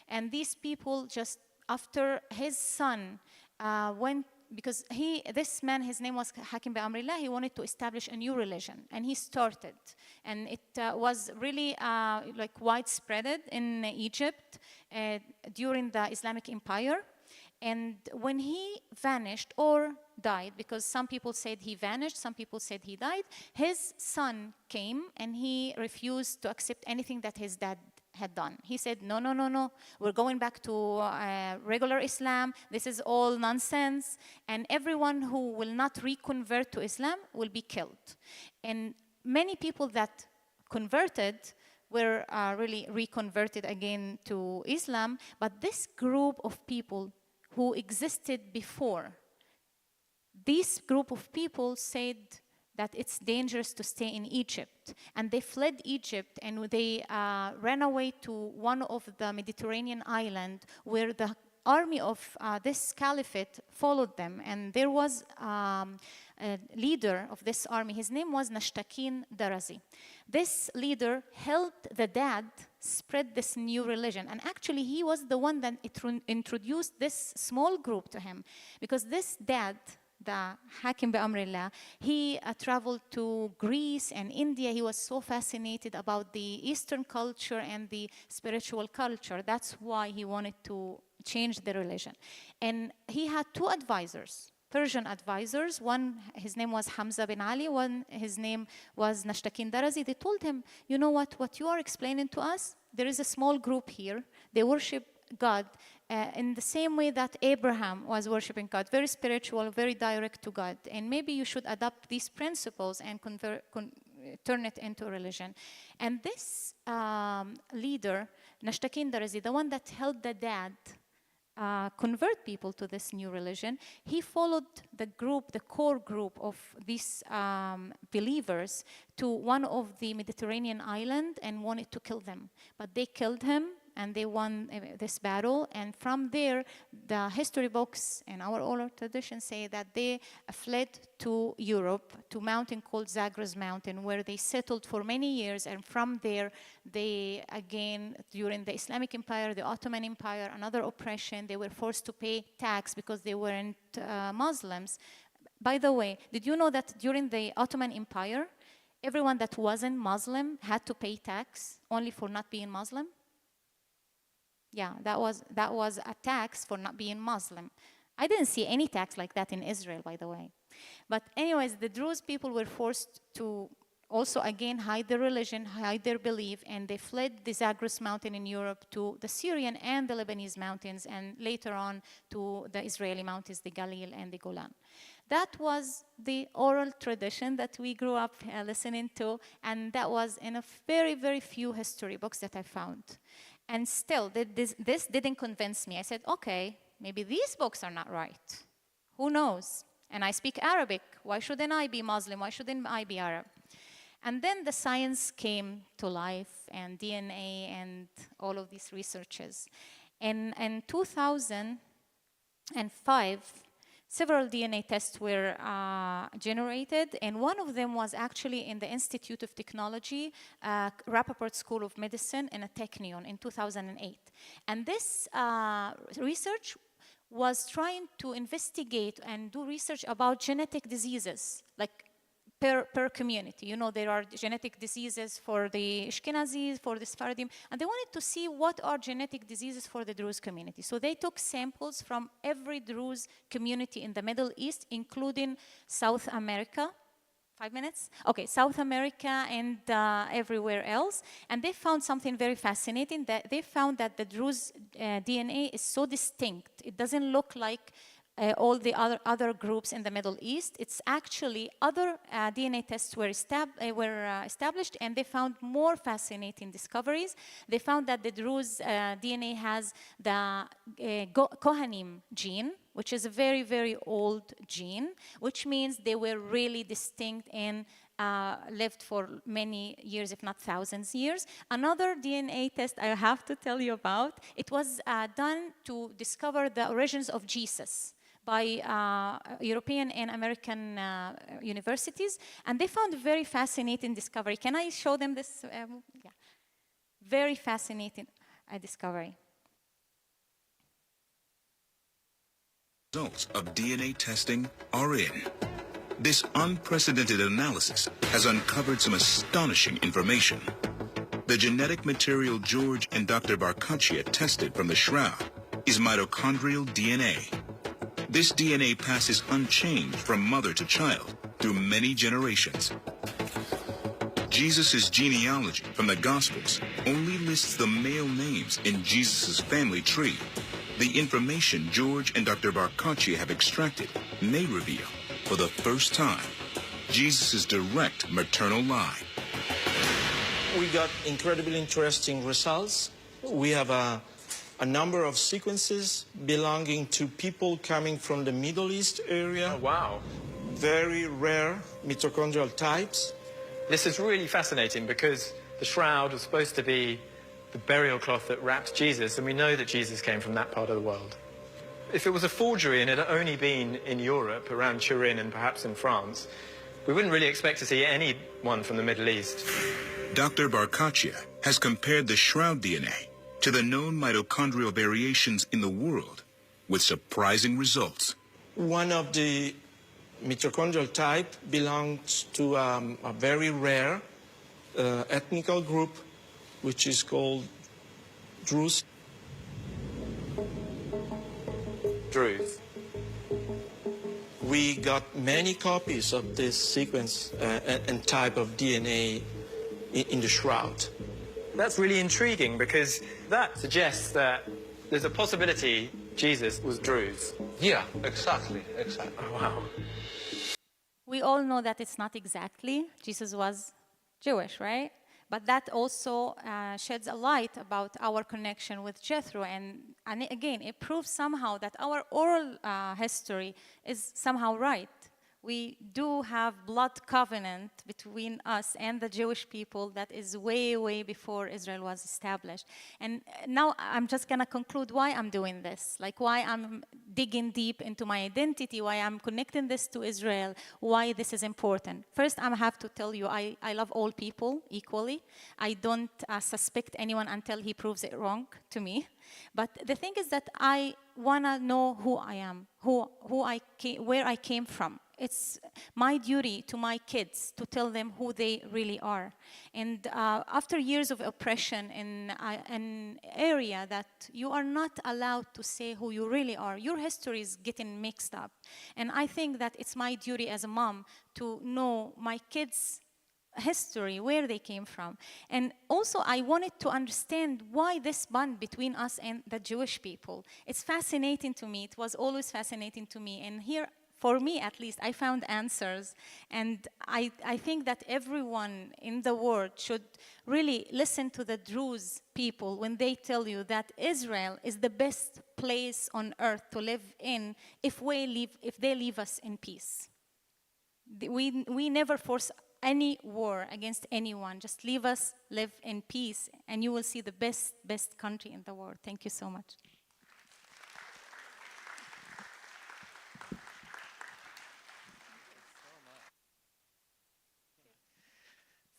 And these people, just after his son went because this man, his name was Hakim Amrillah, he wanted to establish a new religion, and he started. And it was really like widespread in Egypt during the Islamic Empire. And when he vanished or died, because some people said he vanished, some people said he died, his son came and he refused to accept anything that his dad had done. He said, no, no, no, no, we're going back to regular Islam. This is all nonsense. And everyone who will not reconvert to Islam will be killed. And many people that converted were really reconverted again to Islam. But this group of people who existed before, this group of people said that it's dangerous to stay in Egypt. And they fled Egypt and they ran away to one of the Mediterranean islands where the army of this caliphate followed them. And there was a leader of this army. His name was Nashtakin Darazi. This leader helped the dad spread this new religion. And actually, he was the one that introduced this small group to him. Because this dad, the Hakim Amrillah, he traveled to Greece and India. He was so fascinated about the Eastern culture and the spiritual culture. That's why he wanted to change the religion. And he had two advisors, Persian advisors. One, his name was Hamza bin Ali. One, his name was Nashtakin Darazi. They told him, you know what you are explaining to us, there is a small group here. They worship God in the same way that Abraham was worshiping God, very spiritual, very direct to God. And maybe you should adopt these principles and turn it into a religion. And this leader, Nashtakin Darazi, the one that helped the dad convert people to this new religion, he followed the group, the core group of these believers to one of the Mediterranean islands and wanted to kill them. But they killed him and they won this battle. And from there, the history books and our oral tradition say that they fled to Europe, to a mountain called Zagros Mountain, where they settled for many years. And from there, they again, during the Islamic Empire, the Ottoman Empire, another oppression, they were forced to pay tax because they weren't Muslims. By the way, did you know that during the Ottoman Empire, everyone that wasn't Muslim had to pay tax only for not being Muslim? Yeah, that was a tax for not being Muslim. I didn't see any tax like that in Israel, by the way. But anyways, the Druze people were forced to also, again, hide their religion, hide their belief, and they fled the Zagros mountain in Europe to the Syrian and the Lebanese mountains, and later on to the Israeli mountains, the Galil and the Golan. That was the oral tradition that we grew up listening to, and that was in a very, very few history books that I found. And still, this didn't convince me. I said, okay, maybe these books are not right. Who knows? And I speak Arabic. Why shouldn't I be Muslim? Why shouldn't I be Arab? And then the science came to life, and DNA and all of these researches. And in 2005, several DNA tests were generated, and one of them was actually in the Institute of Technology, Rappaport School of Medicine in a Technion in 2008. And this research was trying to investigate and do research about genetic diseases, like per community. You know, there are genetic diseases for the Ashkenazis, for the Sephardim, and they wanted to see what are genetic diseases for the Druze community. So they took samples from every Druze community in the Middle East, including South America. 5 minutes? Okay, South America and everywhere else. And they found something very fascinating, that they found that the Druze DNA is so distinct. It doesn't look like all the other groups in the Middle East. It's actually other DNA tests were established, and they found more fascinating discoveries. They found that the Druze DNA has the Kohanim gene, which is a very, very old gene, which means they were really distinct and lived for many years, if not thousands of years. Another DNA test I have to tell you about, it was done to discover the origins of Jesus by European and American universities, and they found a very fascinating discovery. Can I show them this? Yeah. Very fascinating discovery. Results of DNA testing are in. This unprecedented analysis has uncovered some astonishing information. The genetic material George and Dr. Barkachia tested from the shroud is mitochondrial DNA. This DNA passes unchanged from mother to child through many generations. Jesus' genealogy from the Gospels only lists the male names in Jesus' family tree. The information George and Dr. Barkachia have extracted may reveal, for the first time, Jesus' direct maternal line. We got incredibly interesting results. We have a number of sequences belonging to people coming from the Middle East area. Oh, wow. Very rare mitochondrial types. This is really fascinating because the shroud was supposed to be the burial cloth that wrapped Jesus, and we know that Jesus came from that part of the world. If it was a forgery and it had only been in Europe, around Turin and perhaps in France, we wouldn't really expect to see anyone from the Middle East. Dr. Barkachia has compared the shroud DNA to the known mitochondrial variations in the world with surprising results. One of the mitochondrial type belongs to a very rare ethnical group, which is called Druze. Druze. We got many copies of this sequence and type of DNA in the shroud. That's really intriguing because that suggests that there's a possibility Jesus was Druze. Yeah, exactly. Oh, wow. We all know that it's not exactly. Jesus was Jewish, right? But that also sheds a light about our connection with Jethro. And again, it proves somehow that our oral history is somehow right. We do have blood covenant between us and the Jewish people that is way, way before Israel was established. And now I'm just going to conclude why I'm doing this, like why I'm digging deep into my identity, why I'm connecting this to Israel, why this is important. First, I have to tell you, I love all people equally. I don't suspect anyone until he proves it wrong to me. But the thing is that I want to know who I am, where I came from. It's my duty to my kids to tell them who they really are. And after years of oppression in an area that you are not allowed to say who you really are, your history is getting mixed up. And I think that it's my duty as a mom to know my kids' history, where they came from. And also I wanted to understand why this bond between us and the Jewish people. It's fascinating to me. It was always fascinating to me. And here, for me at least, I found answers. And I think that everyone in the world should really listen to the Druze people when they tell you that Israel is the best place on earth to live in if they leave us in peace. We never force any war against anyone. Just leave us live in peace, and you will see the best country in the world. Thank you so much.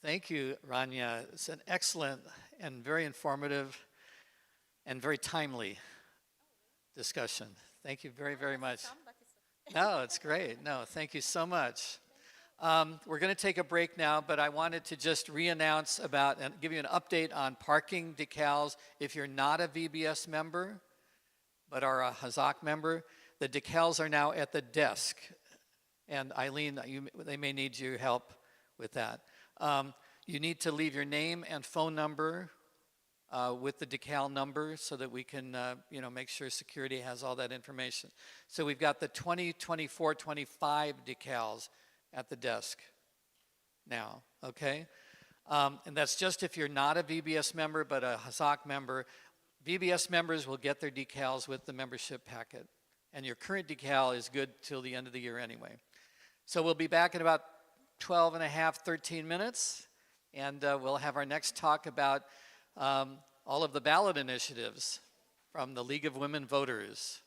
Thank you, Rania. It's an excellent and very informative and very timely discussion. Thank you very, very much. No, it's great. No, thank you so much. We're going to take a break now, but I wanted to just re-announce about and give you an update on parking decals. If you're not a VBS member, but are a Hazak member, the decals are now at the desk. And Eileen, they may need your help with that. You need to leave your name and phone number with the decal number so that we can make sure security has all that information. So we've got the 20, 24, 25 decals at the desk now, okay? And that's just if you're not a VBS member but a Hazak member. VBS members will get their decals with the membership packet. And your current decal is good till the end of the year anyway. So we'll be back in about 12 and a half, 13 minutes. And we'll have our next talk about all of the ballot initiatives from the League of Women Voters.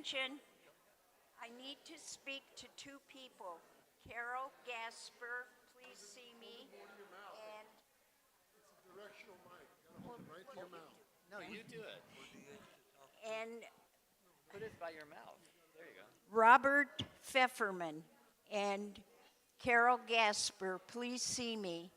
attention. I need to speak to two people. Carol Gasper, please see me. And No, you do it. and Put it by your mouth. There you go. Robert Pfefferman and Carol Gasper, please see me.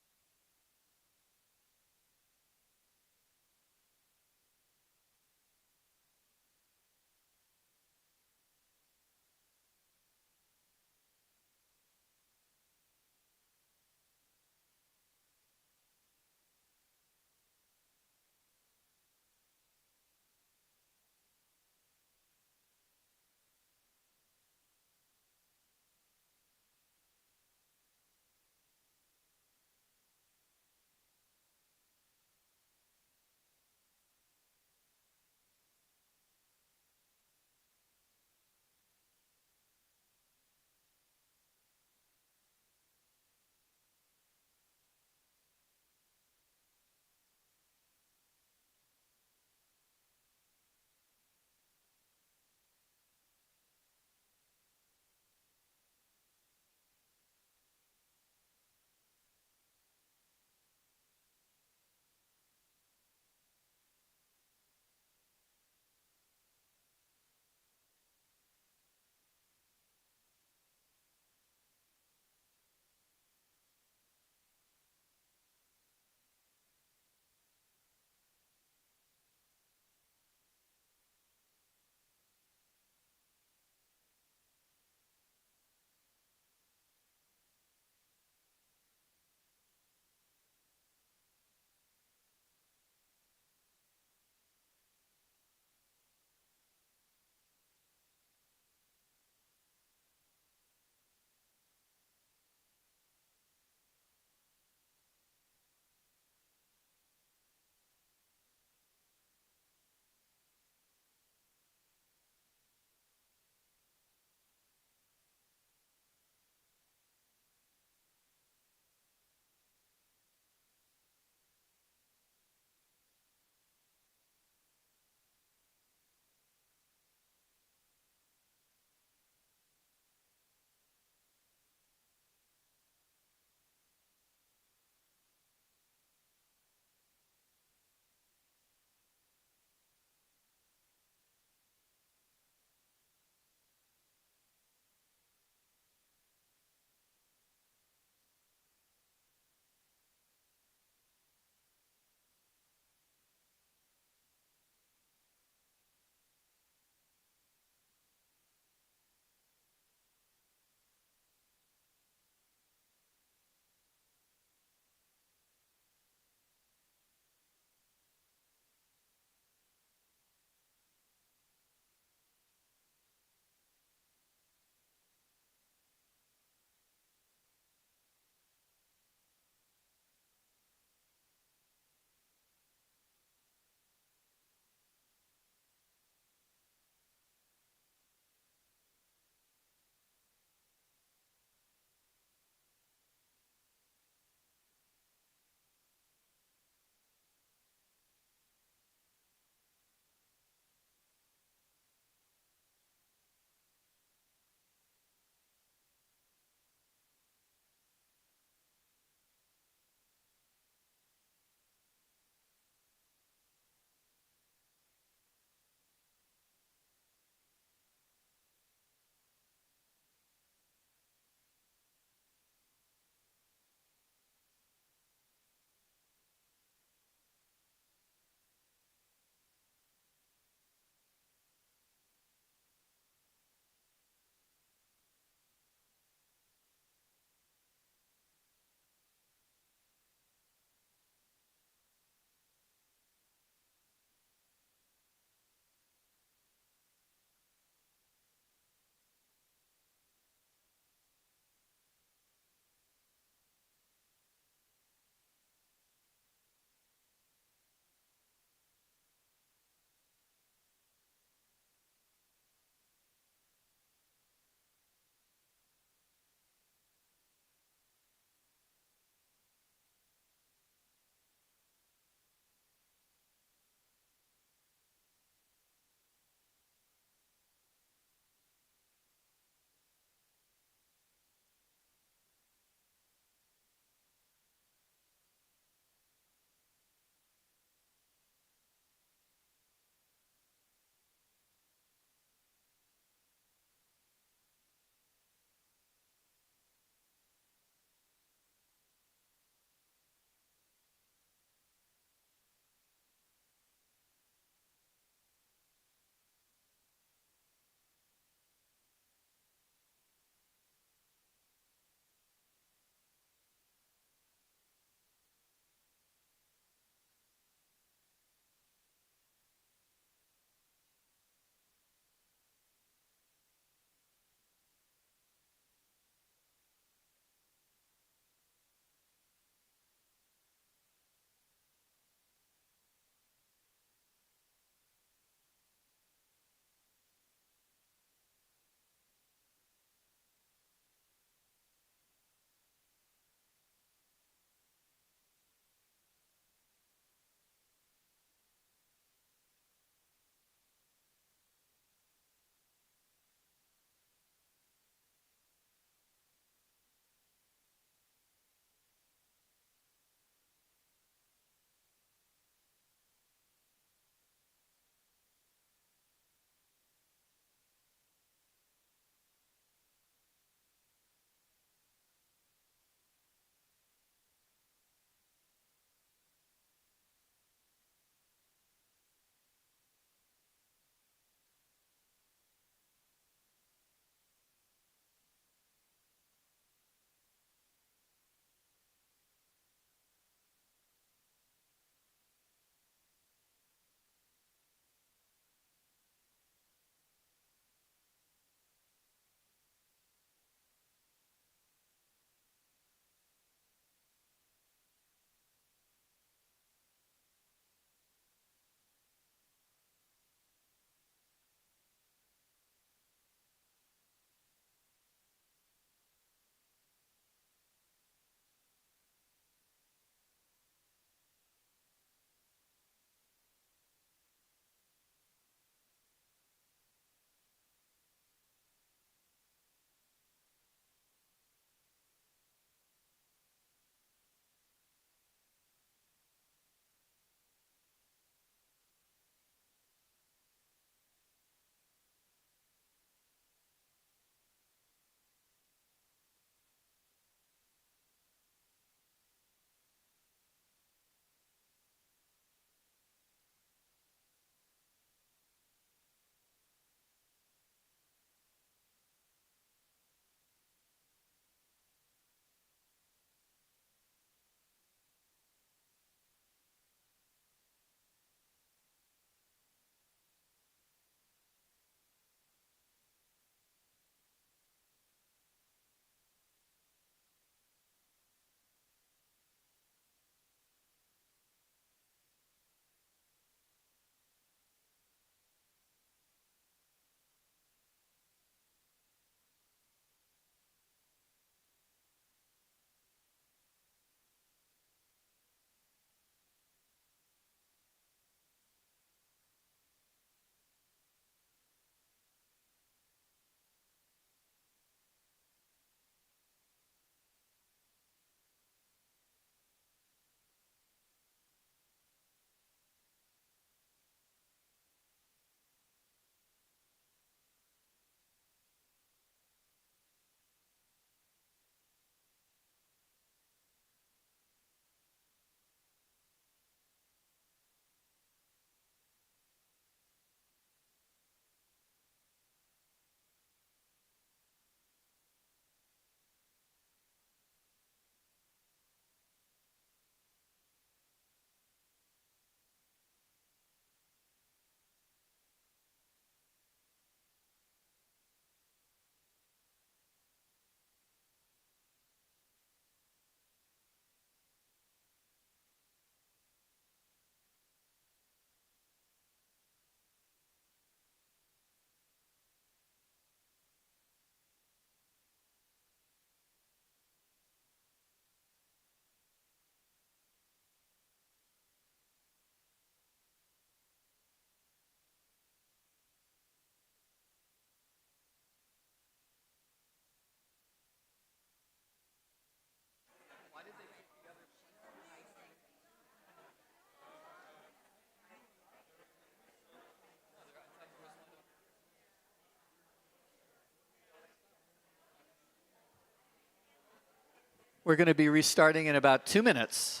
We're going to be restarting in about 2 minutes.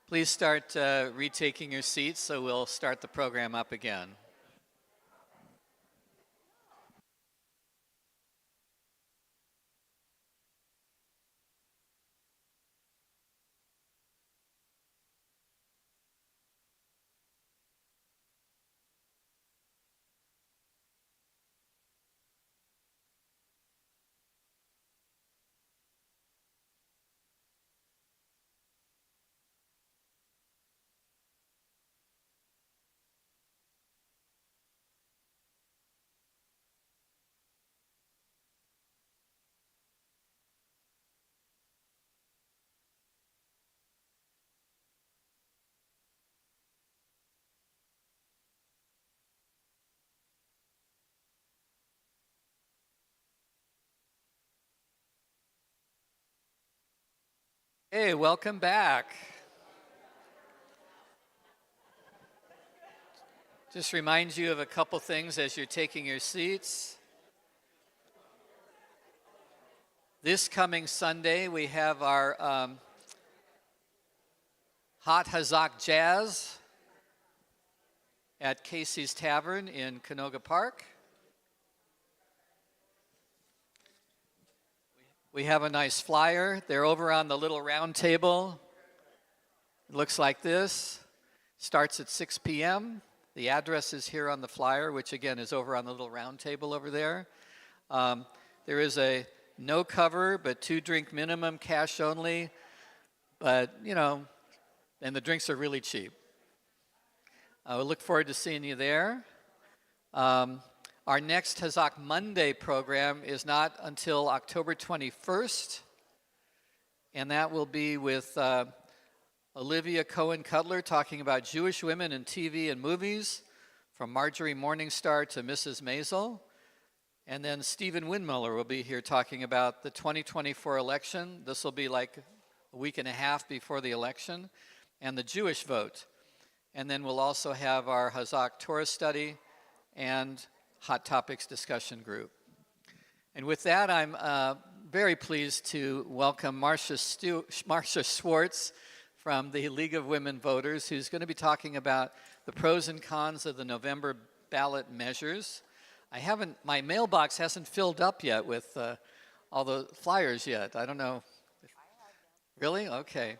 Please start retaking your seats, so we'll start the program up again. Hey, welcome back. Just remind you of a couple things as you're taking your seats. This coming Sunday, we have our Hot Hazak Jazz at Casey's Tavern in Canoga Park. We have a nice flyer. They're over on the little round table. It looks like this. Starts at 6 p.m. The address is here on the flyer, which again is over on the little round table over there. There is a no cover, but 2-drink minimum, cash only. But, you know, and the drinks are really cheap. We look forward to seeing you there. Our next Hazak Monday program is not until October 21st, and that will be with Olivia Cohen-Cutler talking about Jewish women in TV and movies, from Marjorie Morningstar to Mrs. Maisel. And then Stephen Windmuller will be here talking about the 2024 election. This will be like a week and a half before the election, and the Jewish vote. And then we'll also have our Hazak Torah study and Hot Topics discussion group. And with that, I'm very pleased to welcome Marcia Schwartz from the League of Women Voters, who's going to be talking about the pros and cons of the November ballot measures. My mailbox hasn't filled up yet with all the flyers yet. I don't know. Really? Okay.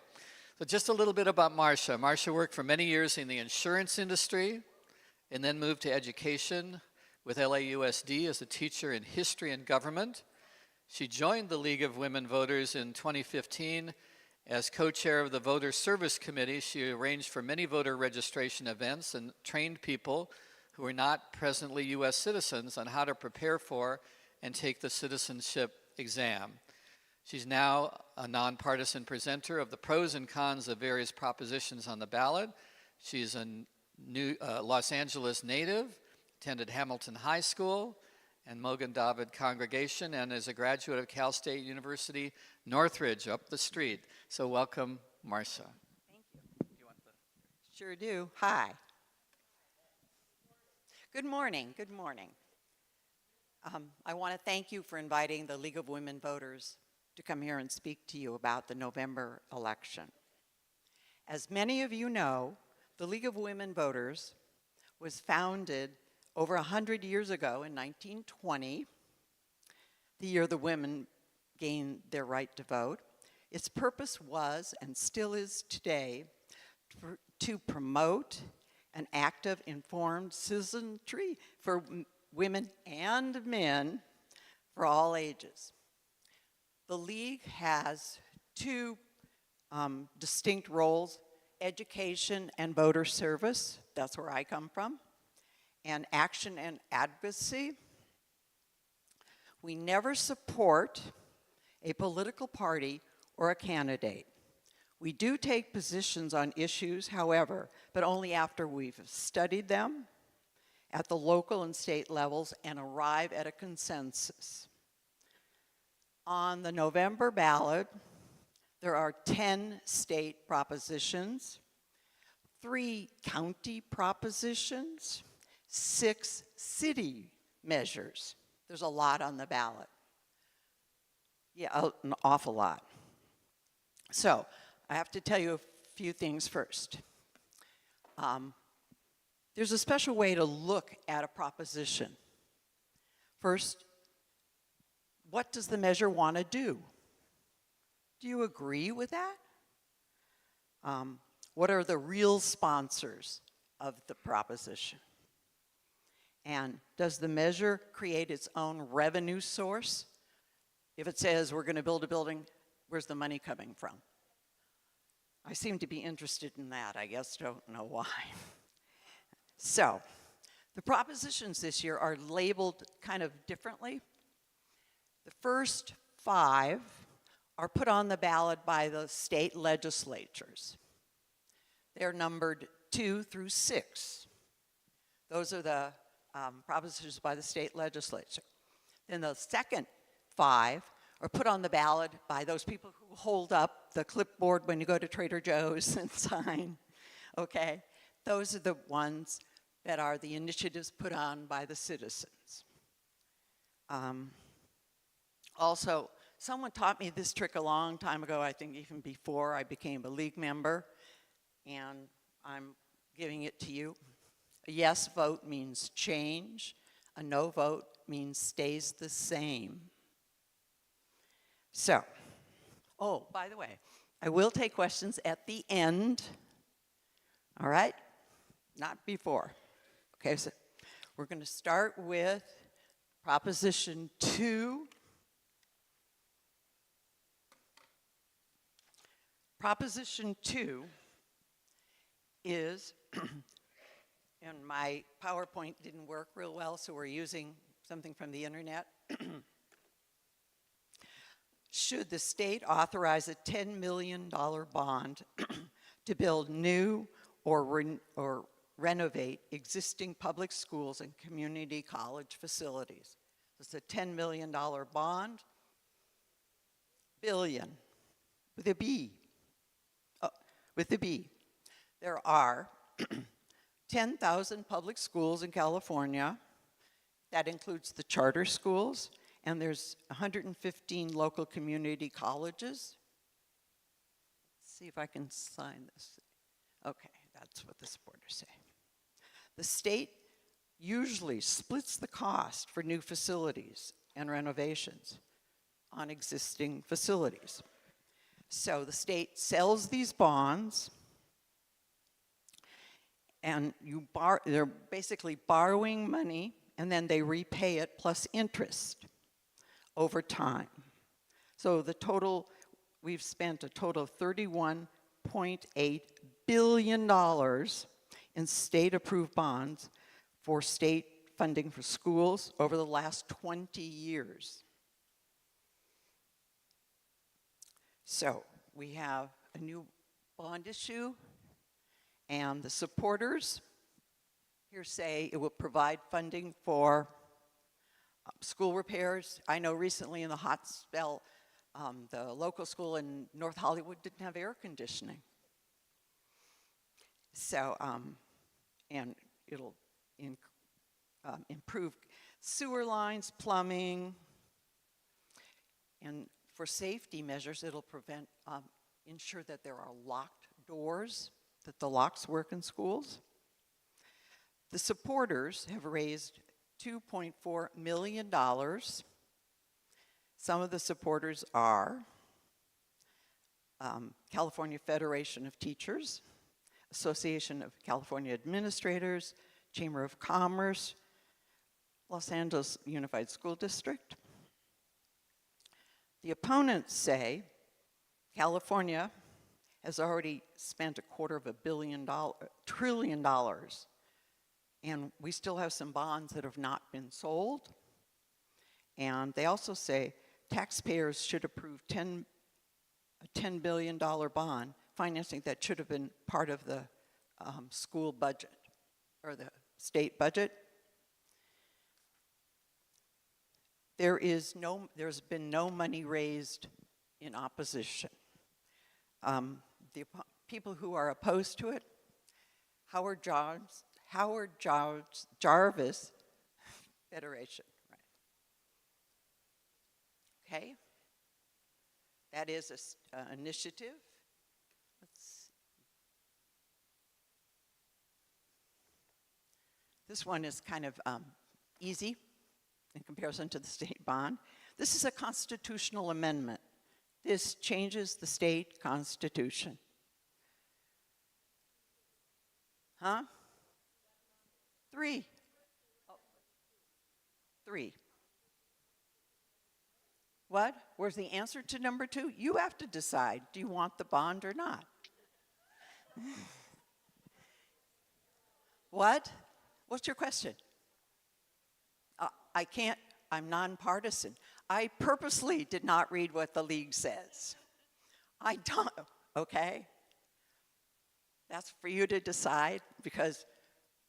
So just a little bit about Marcia. Marcia worked for many years in the insurance industry and then moved to education with LAUSD as a teacher in history and government. She joined the League of Women Voters in 2015 as co-chair of the Voter Service Committee. She arranged for many voter registration events and trained people who are not presently U.S. citizens on how to prepare for and take the citizenship exam. She's now a nonpartisan presenter of the pros and cons of various propositions on the ballot. She's a Los Angeles native, attended Hamilton High School and Mogan David Congregation, and is a graduate of Cal State University, Northridge, up the street. So welcome, Marcia. Thank you. Sure do. Hi. Good morning. Good morning. I want to thank you for inviting the League of Women Voters to come here and speak to you about the November election. As many of you know, the League of Women Voters was founded over 100 years ago in 1920, the year the women gained their right to vote. Its purpose was, and still is today, to promote an active, informed citizenry for women and men for all ages. The League has two distinct roles: education and voter service. That's where I come from. And action and advocacy. We never support a political party or a candidate. We do take positions on issues, however, but only after we've studied them at the local and state levels and arrive at a consensus. On the November ballot, there are 10 state propositions, 3 county propositions, 6 city measures. There's a lot on the ballot. Yeah, an awful lot. So, I have to tell you a few things first. There's a special way to look at a proposition. First, what does the measure want to do? Do you agree with that? What are the real sponsors of the proposition? And does the measure create its own revenue source? If it says we're going to build a building, where's the money coming from? I seem to be interested in that. I guess don't know why. So, the propositions this year are labeled kind of differently. The first 5 are put on the ballot by the state legislatures. They're numbered 2 through 6. Those are the propositions by the state legislature. Then the second 5 are put on the ballot by those people who hold up the clipboard when you go to Trader Joe's and sign, okay? Those are the ones that are the initiatives put on by the citizens. Also, someone taught me this trick a long time ago, I think even before I became a League member, and I'm giving it to you. A yes vote means change. A no vote means stays the same. So, oh, by the way, I will take questions at the end, all right? Not before. Okay, so we're going to start with Proposition 2. Proposition 2 is, and my PowerPoint didn't work real well, so we're using something from the internet. Should the state authorize a $10 million bond to build new or renovate existing public schools and community college facilities? It's a $10 million bond. Billion, with a B. Oh, with a B. There are 10,000 public schools in California. That includes the charter schools, and there's 115 local community colleges. Let's see if I can sign this. Okay, that's what the supporters say. The state usually splits the cost for new facilities and renovations on existing facilities. So the state sells these bonds, and they're basically borrowing money, and then they repay it plus interest over time. So the total, we've spent a total of $31.8 billion in state-approved bonds for state funding for schools over the last 20 years. So we have a new bond issue, and the supporters here say it will provide funding for school repairs. I know recently in the hot spell, the local school in North Hollywood didn't have air conditioning. So, and it'll improve sewer lines, plumbing, and for safety measures, it'll ensure that there are locked doors, that the locks work in schools. The supporters have raised $2.4 million. Some of the supporters are California Federation of Teachers, Association of California Administrators, Chamber of Commerce, Los Angeles Unified School District. The opponents say California has already spent $250 trillion, and we still have some bonds that have not been sold. And they also say taxpayers should approve a $10 billion bond financing that should have been part of the school budget or the state budget. There's been no money raised in opposition. The people who are opposed to it, Howard Jarvis Federation, right? Okay, that is an initiative. This one is kind of easy in comparison to the state bond. This is a constitutional amendment. This changes the state constitution. Huh? 3. Oh. 3. What? Where's the answer to number 2? You have to decide. Do you want the bond or not? What? What's your question? I can't, I'm nonpartisan. I purposely did not read what the league says. I don't, okay? That's for you to decide, because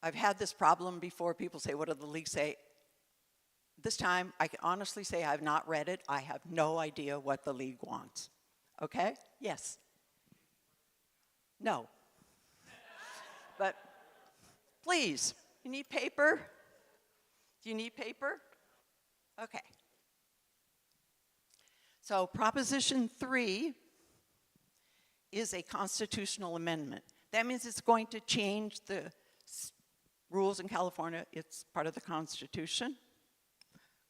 I've had this problem before. People say, what did the league say? This time, I can honestly say I have not read it. I have no idea what the league wants. Okay? Yes. No. But please, you need paper? Do you need paper? Okay. So Proposition 3 is a constitutional amendment. That means it's going to change the rules in California. It's part of the Constitution.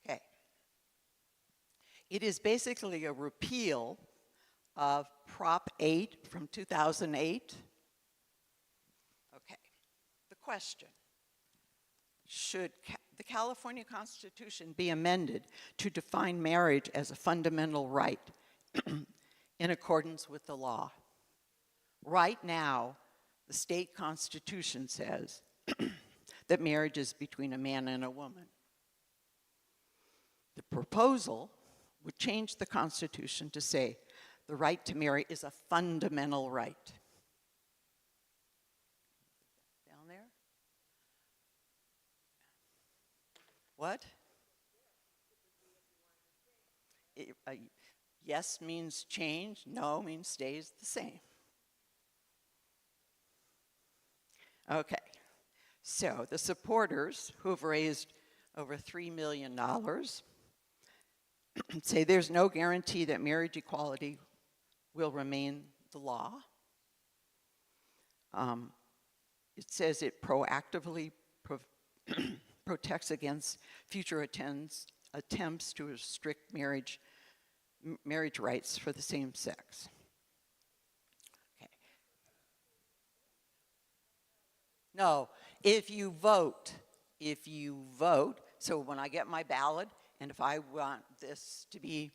Okay. It is basically a repeal of Prop 8 from 2008. Okay. The question: should the California Constitution be amended to define marriage as a fundamental right in accordance with the law? Right now, the state constitution says that marriage is between a man and a woman. The proposal would change the Constitution to say the right to marry is a fundamental right. Down there? What? Yes means change, no means stays the same. Okay, so the supporters, who have raised over $3 million, say there's no guarantee that marriage equality will remain the law. It says it proactively protects against future attempts to restrict marriage rights for the same sex. Okay. No, if you vote, so when I get my ballot, and if I want this to be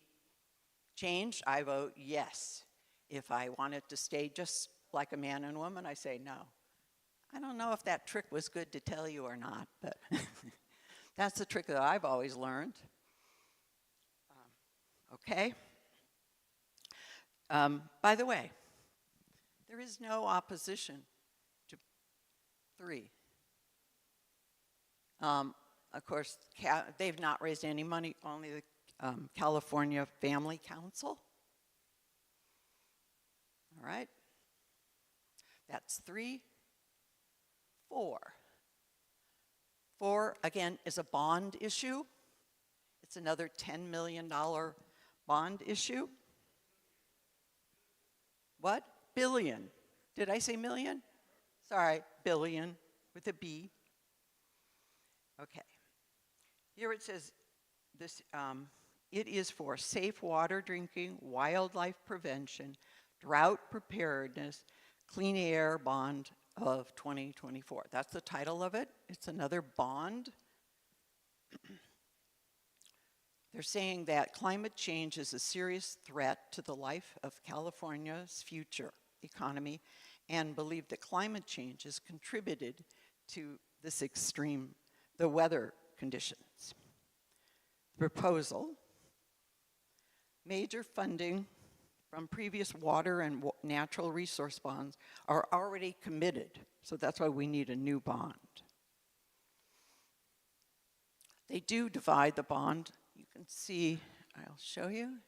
changed, I vote yes. If I want it to stay just like a man and woman, I say no. I don't know if that trick was good to tell you or not, but that's the trick that I've always learned. Okay? By the way, there is no opposition to 3. Of course, they've not raised any money, only the California Family Council. All right. That's 3. 4. 4, again, is a bond issue. It's another $10 million bond issue. What? Billion. Did I say million? Sorry, billion with a B. Okay. Here it says this. It is for safe water drinking, wildlife prevention, drought preparedness, clean air bond of 2024. That's the title of it. It's another bond. They're saying that climate change is a serious threat to the life of California's future economy and believe that climate change has contributed to this the weather conditions. Proposal, major funding from previous water and natural resource bonds are already committed, so that's why we need a new bond. They do divide the bond. You can see, I'll show you.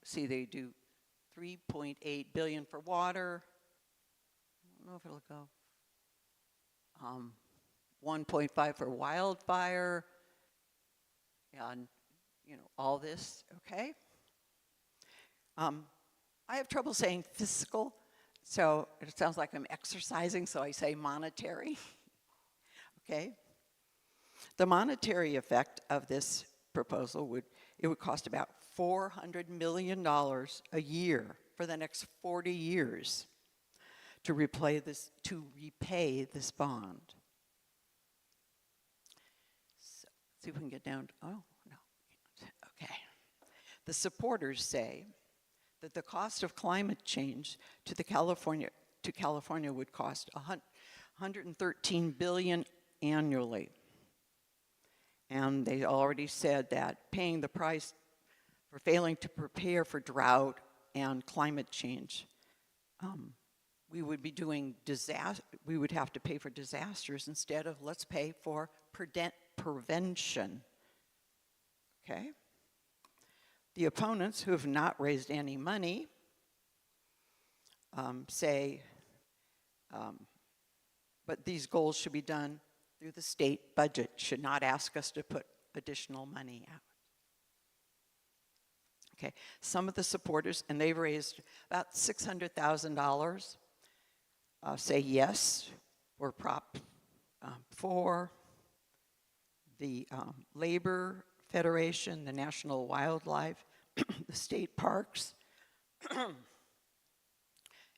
See, they do 3.8 billion for water. I don't know if it'll go. 1.5 for wildfire, and all this. Okay. I have trouble saying fiscal, so it sounds like I'm exercising, so I say monetary. Okay. The monetary effect of this proposal would cost about $400 million a year for the next 40 years to repay this bond. So, see if we can get down to, oh, no, okay. The supporters say that the cost of climate change to California would cost $113 billion annually. And they already said that paying the price for failing to prepare for drought and climate change, we would be doing we would have to pay for disasters instead of let's pay for prevention. Okay? The opponents, who have not raised any money, say, but these goals should be done through the state budget, should not ask us to put additional money out. Okay, some of the supporters, and they've raised about $600,000, say yes, we're Prop 4, the Labor Federation, the National Wildlife, the state parks,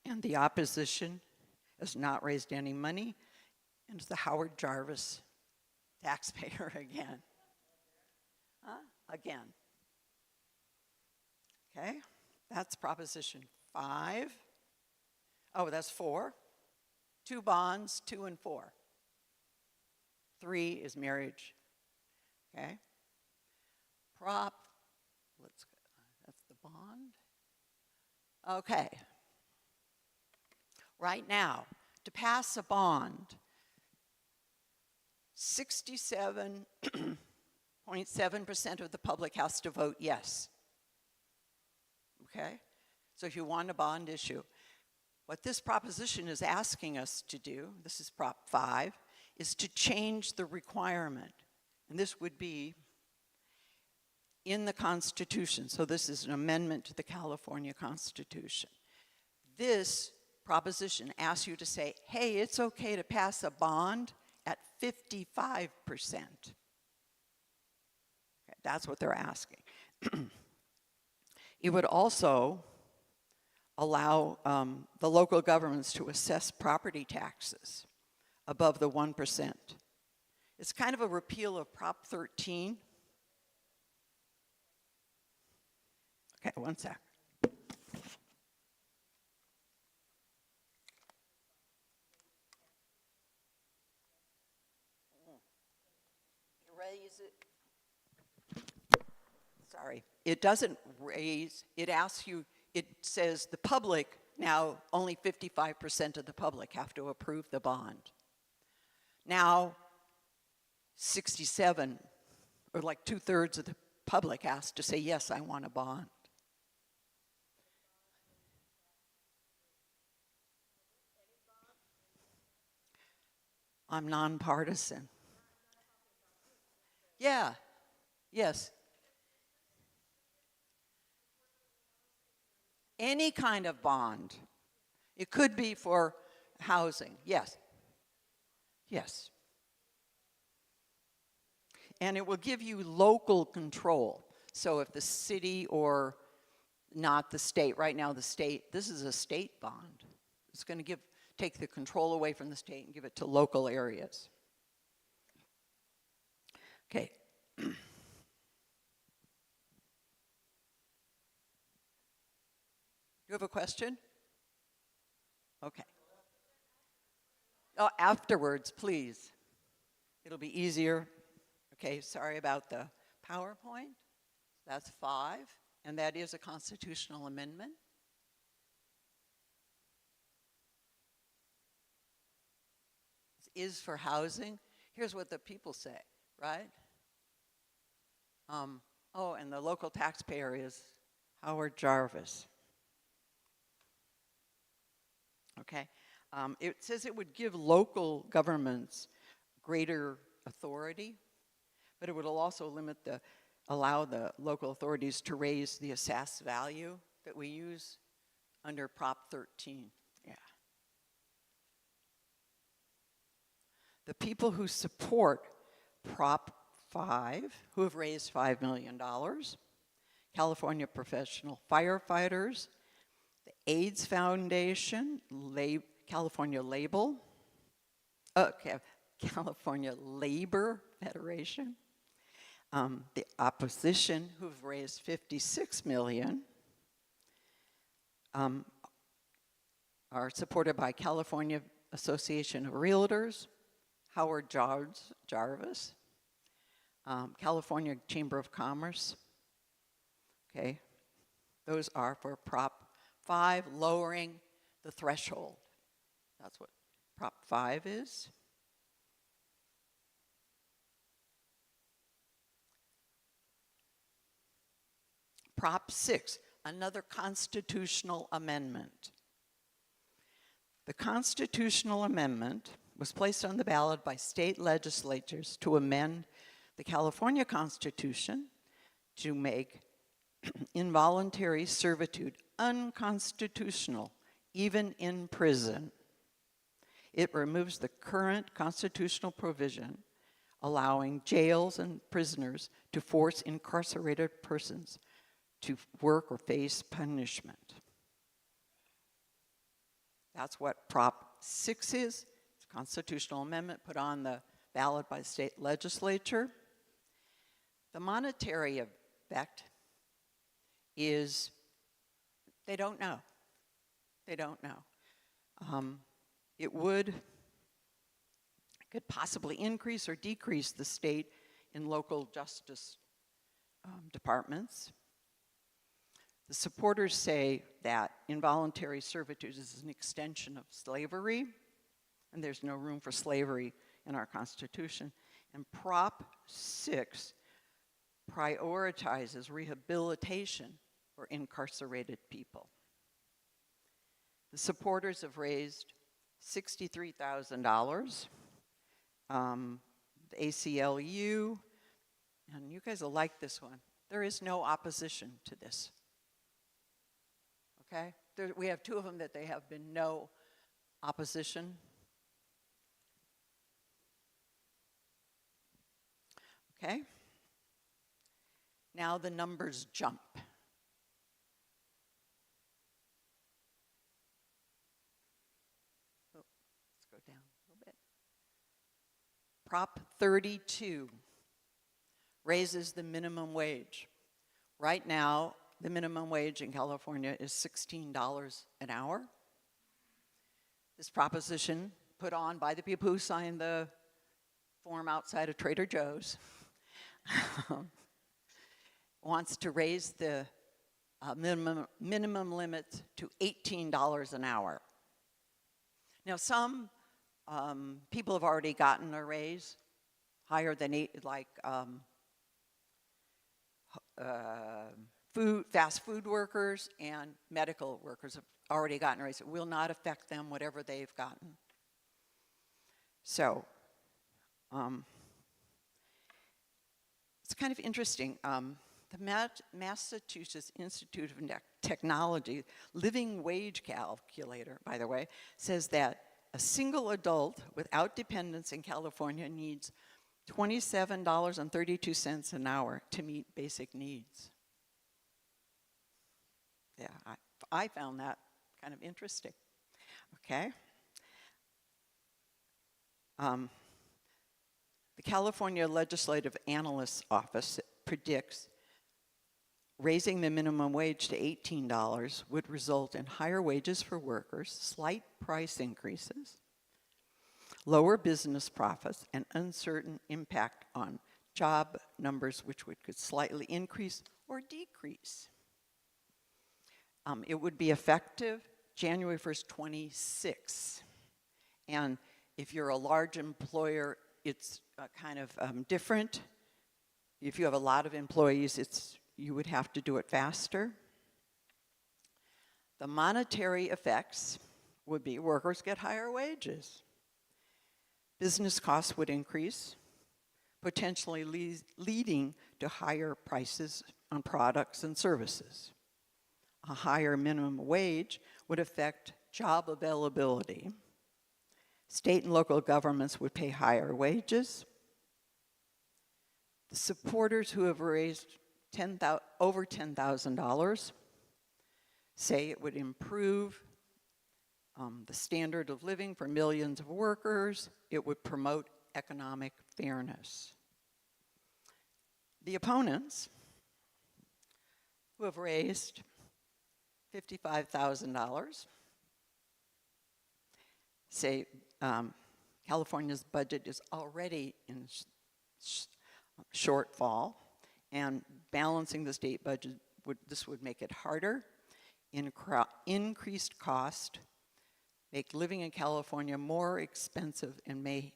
and the opposition has not raised any money, and it's the Howard Jarvis taxpayer again. Again. Okay, that's Proposition 5. Oh, that's 4. 2 bonds, 2 and 4. 3 is marriage. Okay. That's the bond. Okay. Right now, to pass a bond, 67.7% of the public has to vote yes. Okay? So if you want a bond issue, what this proposition is asking us to do, this is Prop 5, is to change the requirement. And this would be in the Constitution. So this is an amendment to the California Constitution. This proposition asks you to say, hey, it's okay to pass a bond at 55%. Okay, that's what they're asking. It would also allow the local governments to assess property taxes above the 1%. It's kind of a repeal of Prop 13. Okay, one sec. Raise it. Sorry, it doesn't raise, it asks you, it says the public Now, only 55% of the public have to approve the bond. Now, 67, or like 2/3 of the public has to say, yes, I want a bond. I'm nonpartisan. Yeah, yes. Any kind of bond. It could be for housing, yes. Yes. And it will give you local control. So if the city or not the state, right now the state, this is a state bond. It's going to take the control away from the state and give it to local areas. Okay. You have a question? Okay. Oh, afterwards, please. It'll be easier. Okay, sorry about the PowerPoint. That's 5, and that is a constitutional amendment. This is for housing. Here's what the people say, right? Oh, and the local taxpayer is Howard Jarvis. Okay, it says it would give local governments greater authority, but it would also allow the local authorities to raise the assessed value that we use under Prop 13. Yeah. The people who support Prop 5, who have raised $5 million, California Professional Firefighters, the AIDS Foundation, California California Labor Federation, the opposition, who've raised $56 million, are supported by California Association of Realtors, Howard Jarvis, California Chamber of Commerce. Okay, those are for Prop 5, lowering the threshold. That's what Prop 5 is. Prop 6, another constitutional amendment. The constitutional amendment was placed on the ballot by state legislatures to amend the California Constitution to make involuntary servitude unconstitutional, even in prison. It removes the current constitutional provision allowing jails and prisoners to force incarcerated persons to work or face punishment. That's what Prop 6 is. It's a constitutional amendment put on the ballot by the state legislature. The monetary effect is, they don't know. They don't know. It could possibly increase or decrease the state and local justice departments. The supporters say that involuntary servitude is an extension of slavery, and there's no room for slavery in our Constitution. And Prop 6 prioritizes rehabilitation for incarcerated people. The supporters have raised $63,000. The ACLU, and you guys will like this one. There is no opposition to this. Okay? We have 2 of them that they have been no opposition. Okay? Now the numbers jump. Oh, let's go down a little bit. Prop 32 raises the minimum wage. Right now, the minimum wage in California is $16 an hour. This proposition, put on by the people who signed the form outside of Trader Joe's, wants to raise the minimum limits to $18 an hour. Now, some people have already gotten a raise higher than fast food workers and medical workers have already gotten a raise. It will not affect them, whatever they've gotten. So, it's kind of interesting. The Massachusetts Institute of Technology living wage calculator, by the way, says that a single adult without dependents in California needs $27.32 an hour to meet basic needs. Yeah, I found that kind of interesting. Okay. The California Legislative Analyst's Office predicts raising the minimum wage to $18 would result in higher wages for workers, slight price increases, lower business profits, and uncertain impact on job numbers, which could slightly increase or decrease. It would be effective January 1st, 26. And if you're a large employer, it's kind of different. If you have a lot of employees, you would have to do it faster. The monetary effects would be workers get higher wages. Business costs would increase, potentially leading to higher prices on products and services. A higher minimum wage would affect job availability. State and local governments would pay higher wages. The supporters who have raised over $10,000 say it would improve the standard of living for millions of workers. It would promote economic fairness. The opponents, who have raised $55,000, say California's budget is already in shortfall, and balancing the state budget would make it harder, increased cost, make living in California more expensive, and may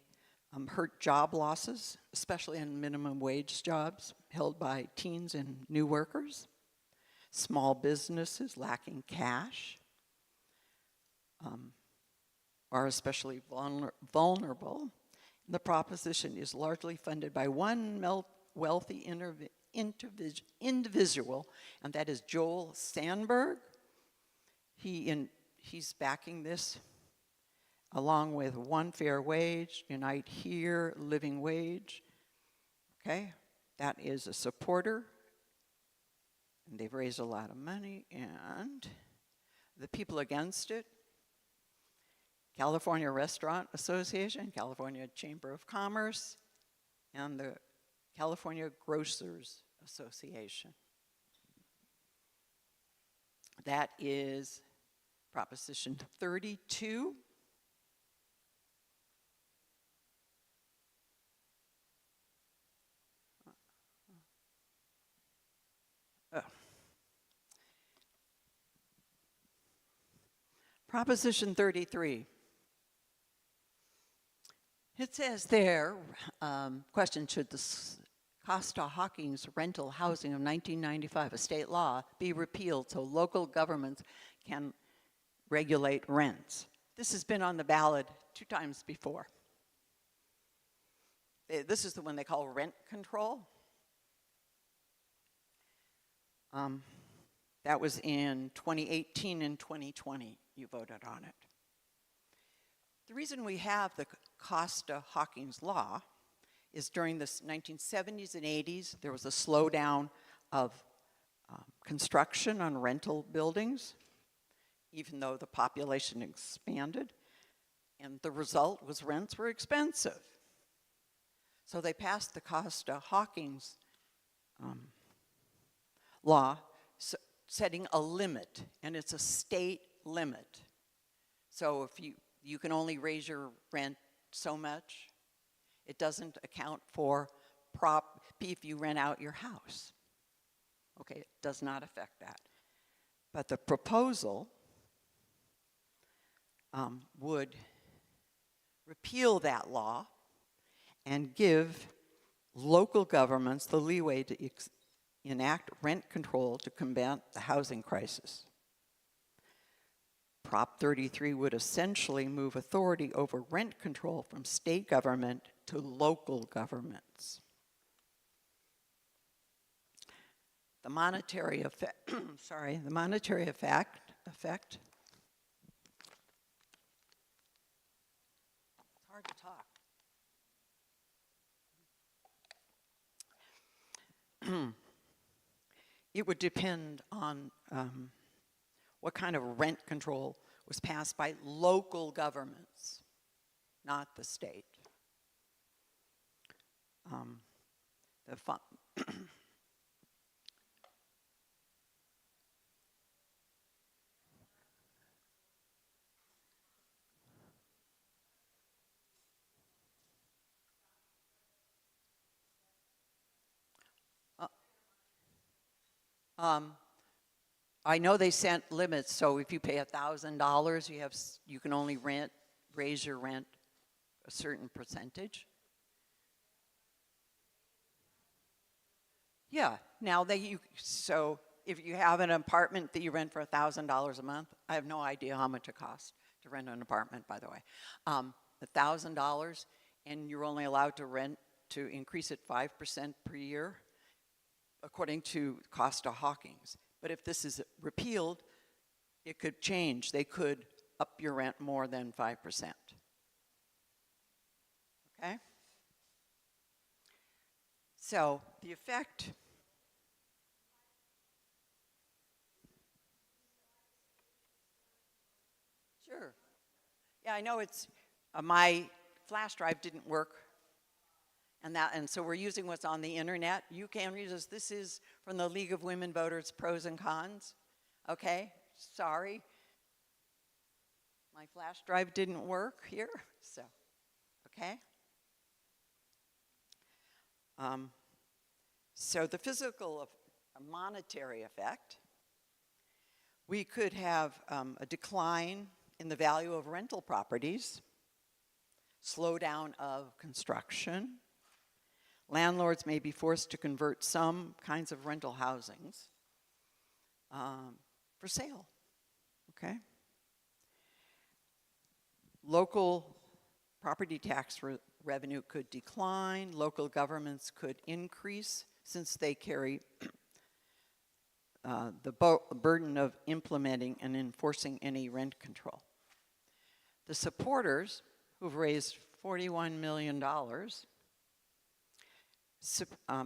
hurt job losses, especially in minimum wage jobs held by teens and new workers, small businesses lacking cash, are especially vulnerable. The proposition is largely funded by one wealthy individual, and that is Joel Sandberg. He's backing this along with One Fair Wage, Unite Here, Living Wage. Okay, that is a supporter, and they've raised a lot of money. And the people against it: California Restaurant Association, California Chamber of Commerce, and the California Grocers Association. That is Proposition 32. Proposition 33. It says there, question, should the Costa-Hawkins rental housing of 1995, a state law, be repealed so local governments can regulate rents? This has been on the ballot 2 times before. This is the one they call rent control. That was in 2018 and 2020, you voted on it. The reason we have the Costa-Hawkins law is during the 1970s and 80s, there was a slowdown of construction on rental buildings, even though the population expanded, and the result was rents were expensive. So they passed the Costa-Hawkins law setting a limit, and it's a state limit. So if you can only raise your rent so much, it doesn't account for if you rent out your house. Okay, it does not affect that. But the proposal would repeal that law and give local governments the leeway to enact rent control to combat the housing crisis. Prop 33 would essentially move authority over rent control from state government to local governments. The monetary effect, the monetary effect. It's hard to talk. It would depend on what kind of rent control was passed by local governments, not the state. I know they sent limits, so if you pay $1,000, you can only raise your rent a certain percentage. Yeah. Now so if you have an apartment that you rent for $1,000 a month, I have no idea how much it costs to rent an apartment, by the way. $1,000, and you're only allowed to increase it 5% per year, according to Costa-Hawkins. But if this is repealed, it could change. They could up your rent more than 5%. Okay? So the effect. Sure. Yeah, I know it's, my flash drive didn't work. And so we're using what's on the internet. You can use this. This is from the League of Women Voters, pros and cons. Okay, sorry. My flash drive didn't work here, so, okay. So the physical, monetary effect, we could have a decline in the value of rental properties, slowdown of construction. Landlords may be forced to convert some kinds of rental housings for sale, okay? Local property tax revenue could decline. Local governments could increase since they carry the burden of implementing and enforcing any rent control. The supporters, who've raised $41 million,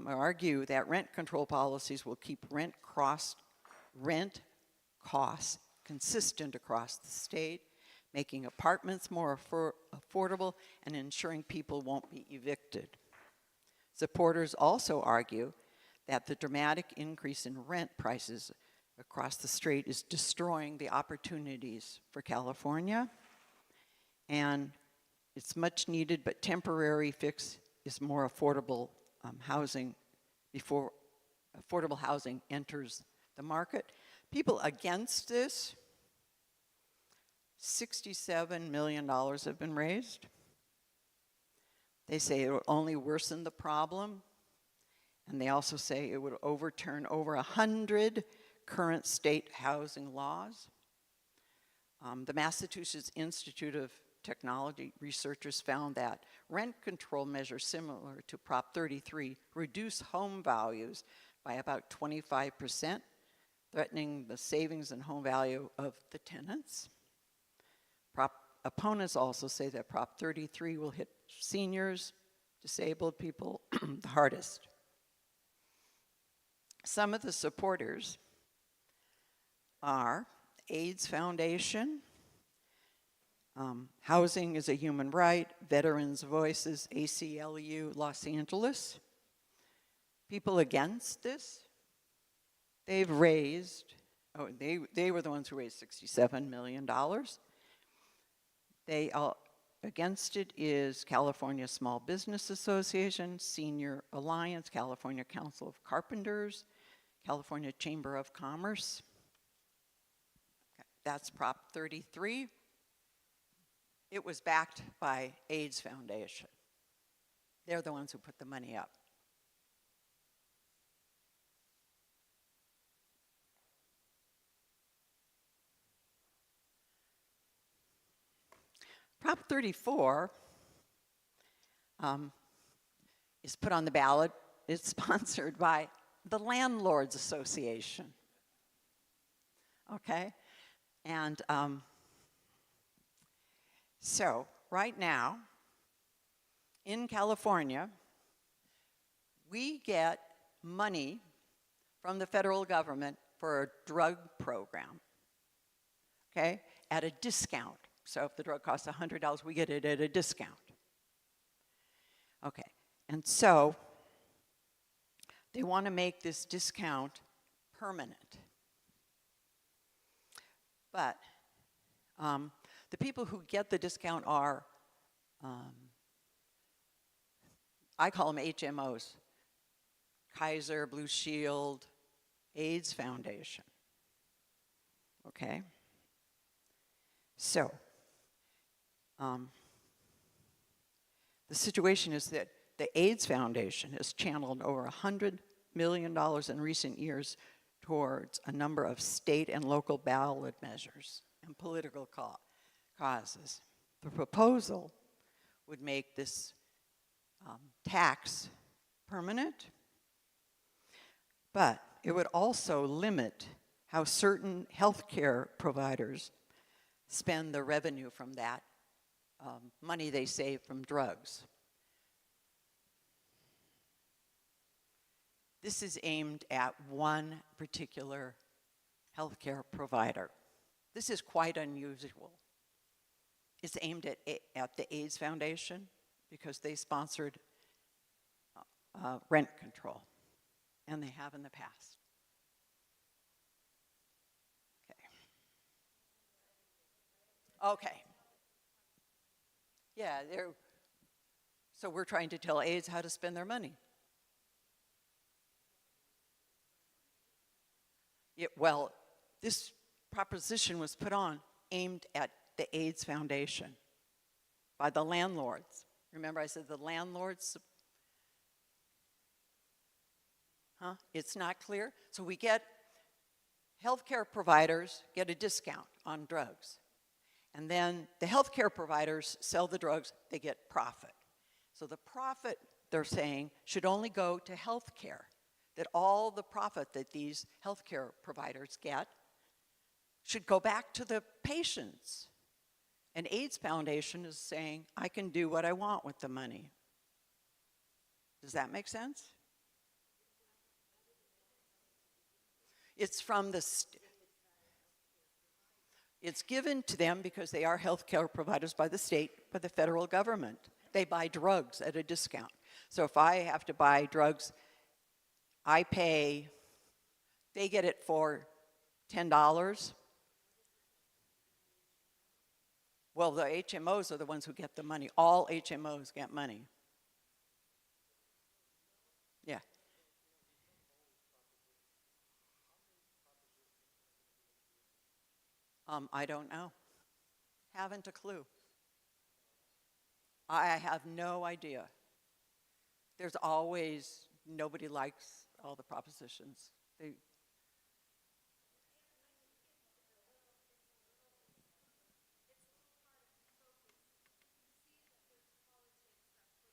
argue that rent control policies will keep rent costs consistent across the state, making apartments more affordable and ensuring people won't be evicted. Supporters also argue that the dramatic increase in rent prices across the state is destroying the opportunities for California, and it's much needed but temporary fix is more affordable housing before affordable housing enters the market. People against this, $67 million have been raised. They say it will only worsen the problem, and they also say it would overturn over 100 current state housing laws. The Massachusetts Institute of Technology researchers found that rent control measures similar to Prop 33 reduce home values by about 25%, threatening the savings and home value of the tenants. Opponents also say that Prop 33 will hit seniors, disabled people the hardest. Some of the supporters are AIDS Foundation, Housing is a Human Right, Veterans Voices, ACLU Los Angeles. People against this, they've raised, they were the ones who raised $67 million. Against it is California Small Business Association, Senior Alliance, California Council of Carpenters, California Chamber of Commerce. That's Prop 33. It was backed by AIDS Foundation. They're the ones who put the money up. Prop 34 is put on the ballot. It's sponsored by the Landlords Association. Okay? And so, right now, in California, we get money from the federal government for a drug program, okay, at a discount. So if the drug costs $100, we get it at a discount. Okay, and so they want to make this discount permanent. But the people who get the discount are, I call them HMOs, Kaiser, Blue Shield, AIDS Foundation. Okay? So, the situation is that the AIDS Foundation has channeled over $100 million in recent years towards a number of state and local ballot measures and political causes. The proposal would make this tax permanent, but it would also limit how certain healthcare providers spend the revenue from that money they save from drugs. This is aimed at one particular healthcare provider. This is quite unusual. It's aimed at the AIDS Foundation because they sponsored rent control, and they have in the past. Okay. Yeah, so we're trying to tell AIDS how to spend their money. Well, this proposition was put on aimed at the AIDS Foundation by the landlords. Remember I said the landlords? Huh? It's not clear? So we get, healthcare providers get a discount on drugs. And then the healthcare providers sell the drugs, they get profit. So the profit, they're saying, should only go to healthcare. That all the profit that these healthcare providers get should go back to the patients. And AIDS Foundation is saying, I can do what I want with the money. Does that make sense? It's from the, it's given to them because they are healthcare providers by the state, by the federal government. They buy drugs at a discount. So if I have to buy drugs, I pay, they get it for $10. Well, the HMOs are the ones who get the money. All HMOs get money. Yeah. I don't know. Haven't a clue. I have no idea. There's always, nobody likes all the propositions.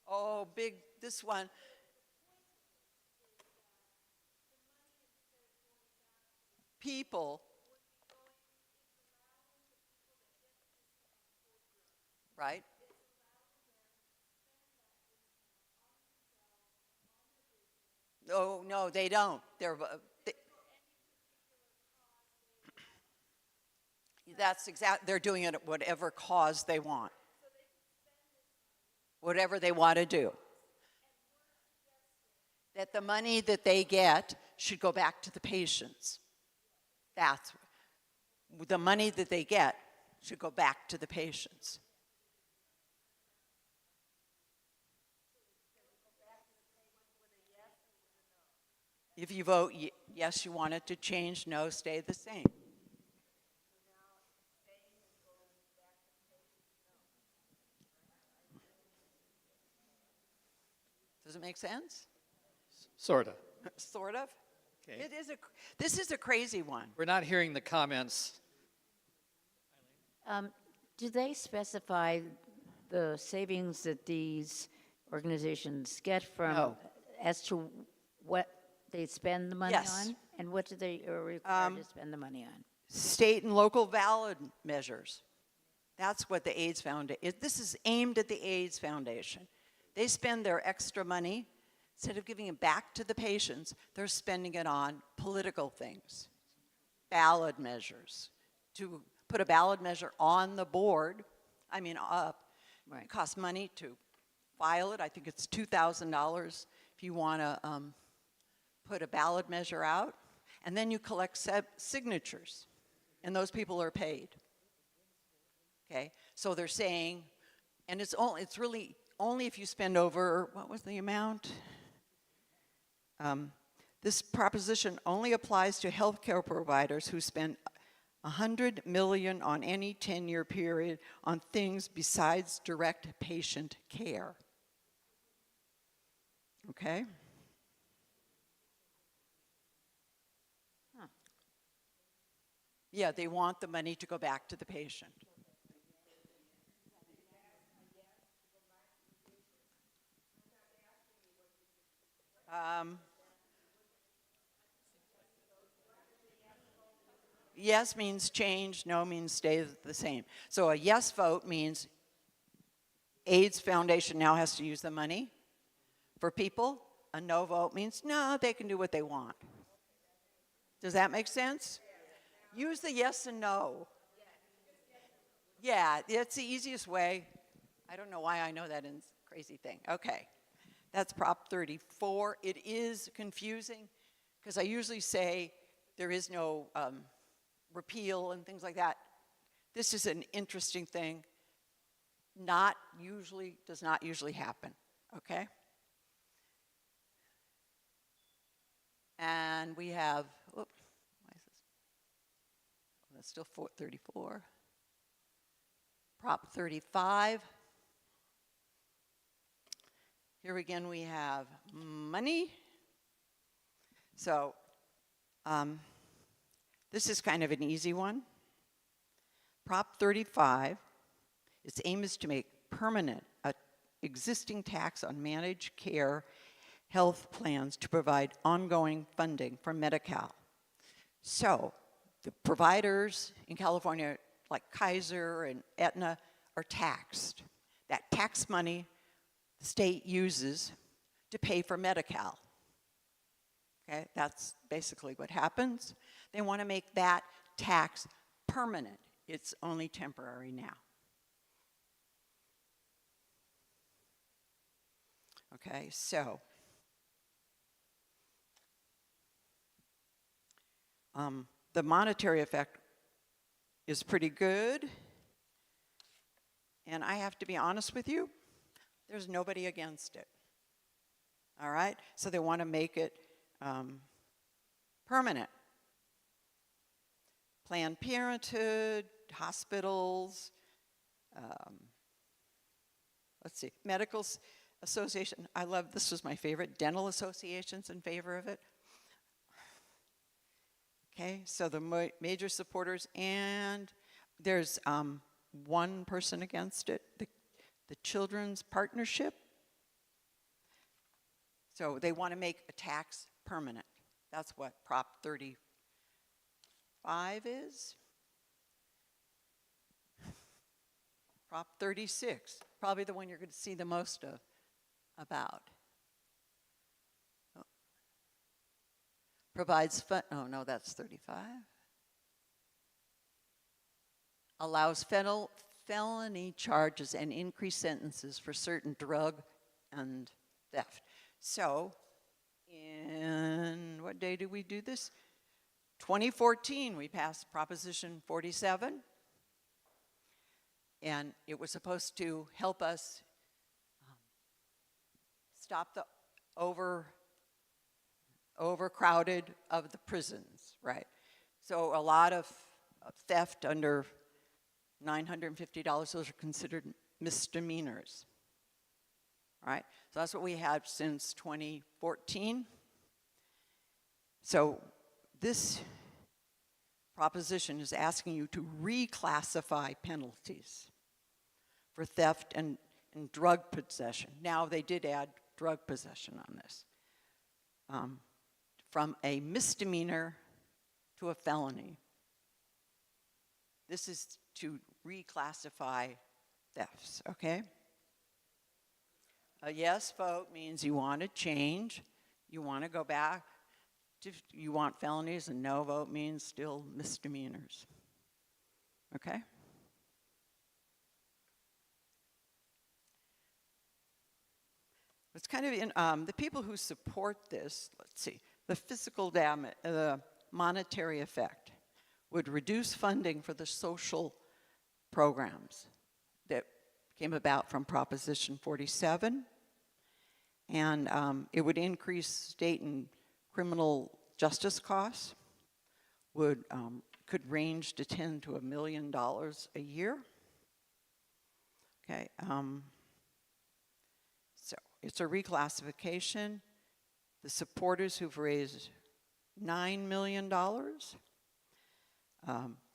Oh, big, this one. People. Right? No, they don't. That's exact. They're doing it at whatever cause they want. Whatever they want to do. That the money that they get should go back to the patients. That's the money that they get should go back to the patients. If you vote yes, you want it to change, no, stay the same. Does it make sense? Sort of. Sort of. Okay. This is a crazy one. We're not hearing the comments. Do they specify the savings that these organizations get from No. as to what they spend the money Yes. on? And what do they are required to spend the money on? State and local ballot measures. That's what the AIDS Foundation, this is aimed at the AIDS Foundation. They spend their extra money, instead of giving it back to the patients, they're spending it on political things. Ballot measures. To put a ballot measure on the board, up, it costs money to file it. I think it's $2,000 if you want to put a ballot measure out. And then you collect signatures, and those people are paid. Okay, so they're saying, and it's really only if you spend over, what was the amount? This proposition only applies to healthcare providers who spend $100 million on any 10-year period on things besides direct patient care. Okay? Yeah, they want the money to go back to the patient. Yes means change, no means stay the same. So a yes vote means AIDS Foundation now has to use the money for people. A no vote means no, they can do what they want. Does that make sense? Use the yes and no. Yeah, it's the easiest way. I don't know why I know that crazy thing. Okay, that's Prop 34. It is confusing because I usually say there is no repeal and things like that. This is an interesting thing. Does not usually happen, okay? And we have, why is this? Oh, that's still 34. Prop 35. Here again we have money. So this is kind of an easy one. Prop 35, its aim is to make permanent an existing tax on managed care health plans to provide ongoing funding for Medi-Cal. So the providers in California, like Kaiser and Aetna, are taxed. That tax money the state uses to pay for Medi-Cal. Okay, that's basically what happens. They want to make that tax permanent. It's only temporary now. Okay, so the monetary effect is pretty good. And I have to be honest with you, there's nobody against it. All right? So they want to make it permanent. Planned Parenthood, hospitals, let's see, medical association. I love, this was my favorite, dental associations in favor of it. Okay, so the major supporters, and there's one person against it, the Children's Partnership. So they want to make a tax permanent. That's what Prop 35 is. Prop 36, probably the one you're going to see the most about. Provides oh no, that's 35. Allows felony charges and increased sentences for certain drug and theft. So, in what day did we do this? 2014, we passed Proposition 47. And it was supposed to help us stop the overcrowded of the prisons, right? So a lot of theft under $950, those are considered misdemeanors. All right, so that's what we had since 2014. So this proposition is asking you to reclassify penalties for theft and drug possession. Now, they did add drug possession on this. From a misdemeanor to a felony. This is to reclassify thefts, okay? A yes vote means you want to change, you want to go back, you want felonies, and no vote means still misdemeanors, okay? It's kind of the people who support this, let's see, the physical damage, the monetary effect would reduce funding for the social programs that came about from Proposition 47, and it would increase state and criminal justice costs, could range to $10 to $1 million a year. Okay, so it's a reclassification. The supporters who've raised $9 million,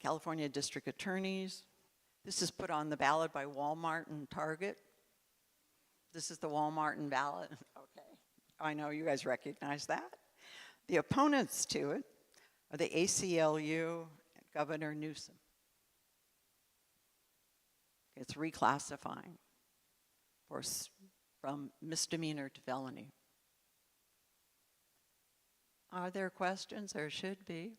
California district attorneys. This is put on the ballot by Walmart and Target. This is the Walmart and ballot. Okay, I know you guys recognize that. The opponents to it are the ACLU and Governor Newsom. It's reclassifying from misdemeanor to felony. Are there questions? There should be.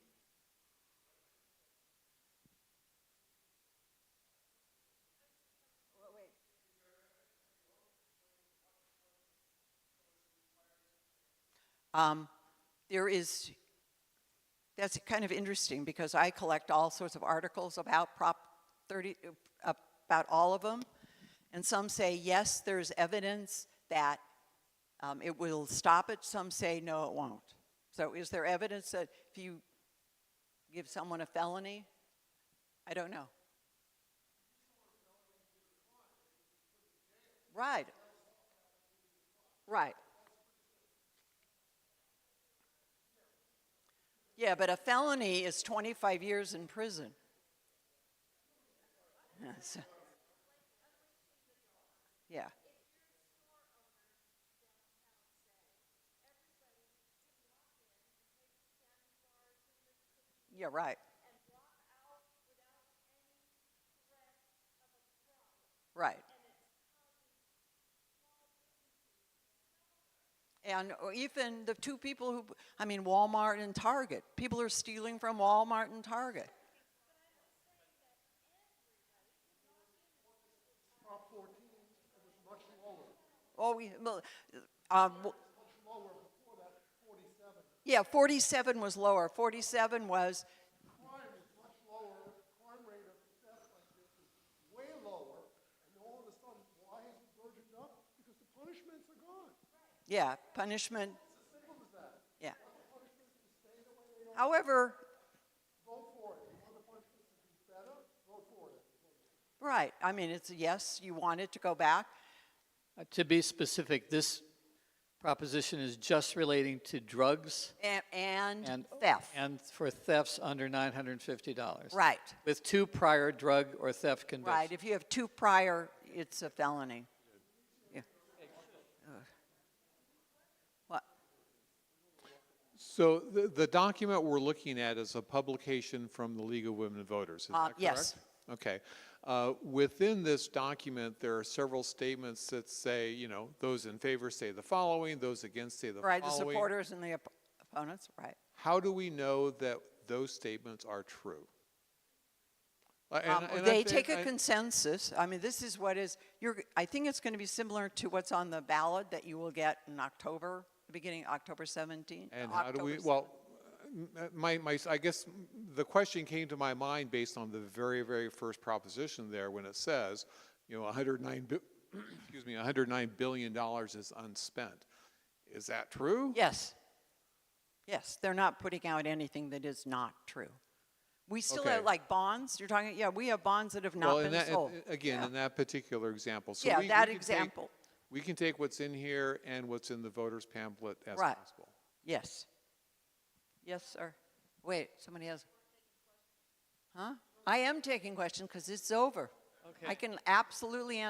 That's kind of interesting because I collect all sorts of articles about Prop 30, about all of them. And some say, yes, there's evidence that it will stop it. Some say, no, it won't. So is there evidence that if you give someone a felony? I don't know. Right. Right. Yeah, but a felony is 25 years in prison. Yes. Yeah. Yeah, right. Right. And even the two people who, I mean, Walmart and Target. People are stealing from Walmart and Target. Oh, yeah, 47 was lower. 47 was. Crime is much lower. Crime rate of theft like this is way lower. And all of a sudden, why has it burgeoned up? Because the punishments are gone. Yeah, punishment. It's as simple as that. Yeah. The However. Vote for it. You want the punishments to be better? Vote for it. Right. I mean, it's a yes, you want it to go back. To be specific, this proposition is just relating to drugs and theft. And for thefts under $950. Right. With 2 prior drug or theft convictions. Right. If you have 2 prior, it's a felony. Yeah. What? So the document we're looking at is a publication from the League of Women Voters. Is that correct? Yes. Okay. Within this document, there are several statements that say, you know, those in favor say the following, those against say the right, following. The supporters and the opponents, right. How do we know that those statements are true? They take a consensus. I mean, this is what is, I think it's going to be similar to what's on the ballot that you will get in October, beginning October 17th. And how do we, well, I guess the question came to my mind based on the very, very first proposition there when it says, you know, $109 billion is unspent. Is that true? Yes. Yes, they're not putting out anything that is not true. We still have like bonds. You're talking, yeah, we have bonds that have not been sold. Again, in that particular example. So yeah, that example. We can take what's in here and what's in the voters pamphlet as Right. possible. Yes. Yes, sir. Wait, somebody has. Huh? I am taking questions because it's over. Okay. I can absolutely,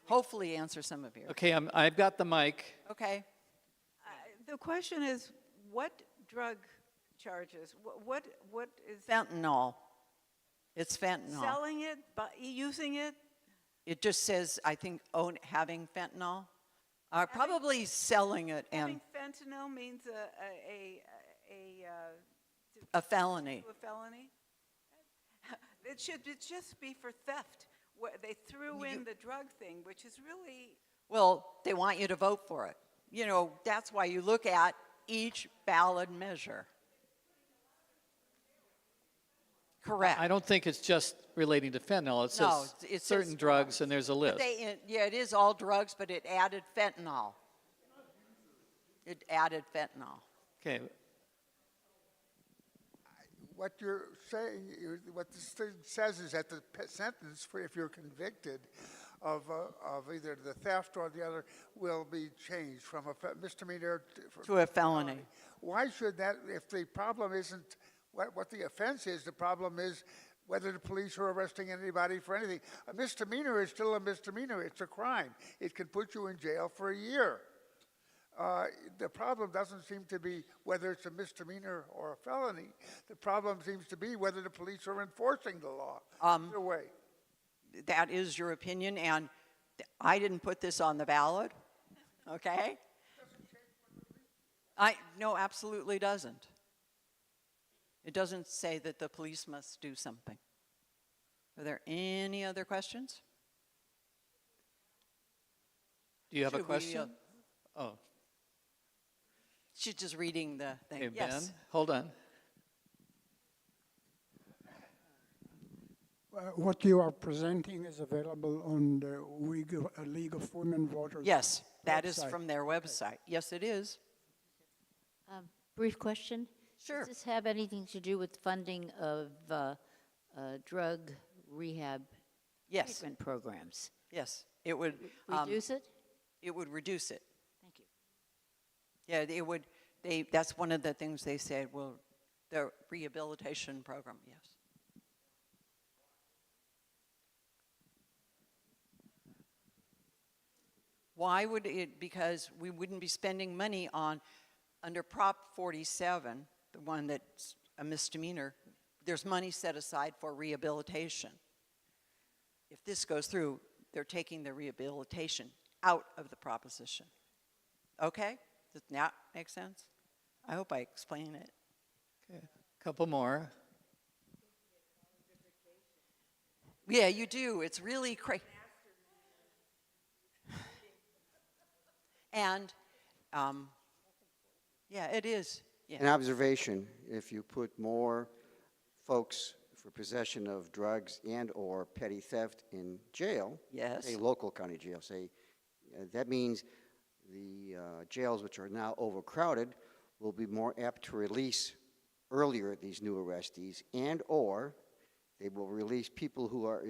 hopefully answer some of yours. Okay, I've got the mic. Okay. The question is, what drug charges? What is Fentanyl. It's fentanyl. selling it, using it? It just says, I think, having fentanyl. Probably selling it and Having fentanyl means a felony. a felony. It should just be for theft. They threw in the drug thing, which is really Well, they want you to vote for it. You know, that's why you look at each ballot measure. Correct. I don't think it's just relating to fentanyl. It says No, it says certain drugs, and there's a But list. yeah, it is all drugs, but it added fentanyl. It added fentanyl. Okay, What you're saying, what this thing says is that the sentence for if you're convicted of either the theft or the other will be changed from a misdemeanor To a felony. Why should that, if the problem isn't what the offense is, the problem is whether the police are arresting anybody for anything. A misdemeanor is still a misdemeanor. It's a crime. It can put you in jail for a year. The problem doesn't seem to be whether it's a misdemeanor or a felony. The problem seems to be whether the police are enforcing the law. Either way. That is your opinion, and I didn't put this on the ballot, okay? No, absolutely doesn't. It doesn't say that the police must do something. Are there any other questions? do you have a Should we, question? Oh, She's just reading the thing. okay, Yes. Ben, hold on. What you are presenting is available on the League of Women Voters. Yes, that is website. from their website. Yes, it is. Brief question. Sure. Does this have anything to do with funding of drug rehab Yes. treatment programs? Yes, it would Reduce it? It would reduce it. Thank you. Yeah, it would. That's one of the things they said. Well, the rehabilitation program. Yes. Why would it? Because we wouldn't be spending money on under Prop 47, the one that's a misdemeanor. There's money set aside for rehabilitation. If this goes through, they're taking the rehabilitation out of the proposition. Okay? Does that make sense? I hope I explain it. Okay, a couple more. Yeah, you do. It's really crazy. And, yeah, it is. Yeah. An observation, if you put more folks for possession of drugs and or petty theft in jail, Yes. say local county jail, say, that means the jails which are now overcrowded will be more apt to release earlier these new arrestees, and or they will release people who are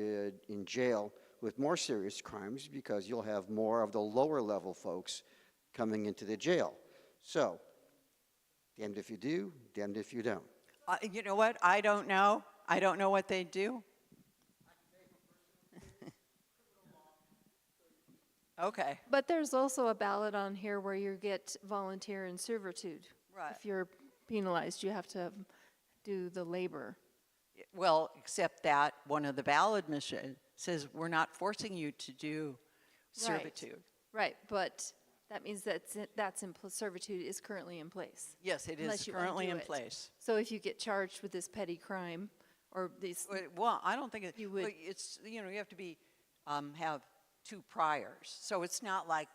in jail with more serious crimes because you'll have more of the lower level folks coming into the jail. So, damned if you do, damned if you don't. You know what? I don't know. I don't know what they do. Okay. But there's also a ballot on here where you get volunteer and servitude. Right. If you're penalized, you have to do the labor. Well, except that one of the ballot missions says we're not forcing you to do servitude. Right, but that means servitude is currently in place. Yes, it unless is you currently undo in it. place. So if you get charged with this petty crime or these, Well, I don't think you would. it's, you know, you have to be, have 2 priors. So it's not like,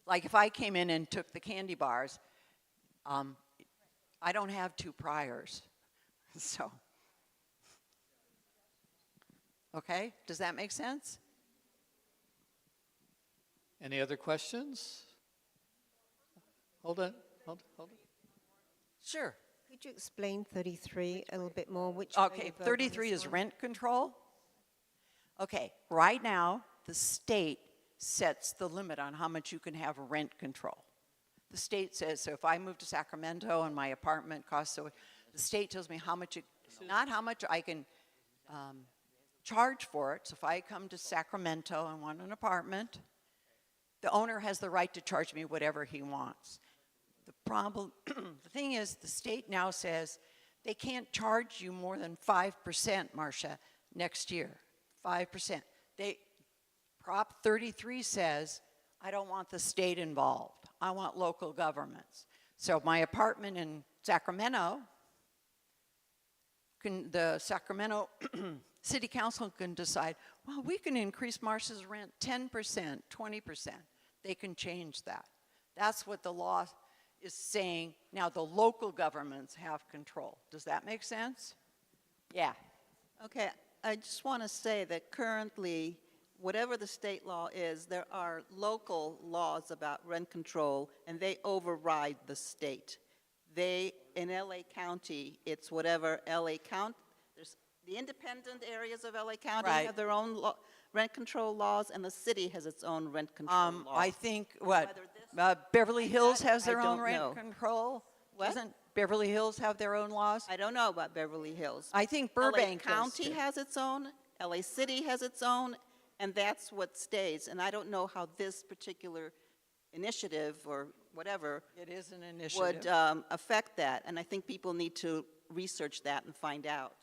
like if I came in and took the candy bars, I don't have 2 priors. So, okay, does that make sense? Any other questions? Hold on, hold on. Sure. Could you explain 33 a little bit more? Which Okay, 33 is rent control. Okay, right now, the state sets the limit on how much you can have rent control. The state says, so if I move to Sacramento and my apartment costs, so the state tells me how much, not how much I can charge for it. So if I come to Sacramento and want an apartment, the owner has the right to charge me whatever he wants. The problem, the thing is, the state now says they can't charge you more than 5%, Marcia, next year. 5%. Prop 33 says, I don't want the state involved. I want local governments. So my apartment in Sacramento, the Sacramento City Council can decide, well, we can increase Marcia's rent 10%, 20%. They can change that. That's what the law is saying. Now the local governments have control. Does that make sense? Yeah. Okay, I just want to say that currently, whatever the state law is, there are local laws about rent control, and they override the state. In LA County, it's whatever LA County, there's the independent areas of LA County Right. have their own rent control laws, and the city has its own rent control laws. I think, Beverly Hills has their own rent control? What? Doesn't Beverly Hills have their own laws? I don't know about Beverly Hills. I think Burbank LA County does too. has its own, LA City has its own, and that's what stays. And I don't know how this particular initiative or whatever It is an initiative. would affect that. And I think people need to research that and find out.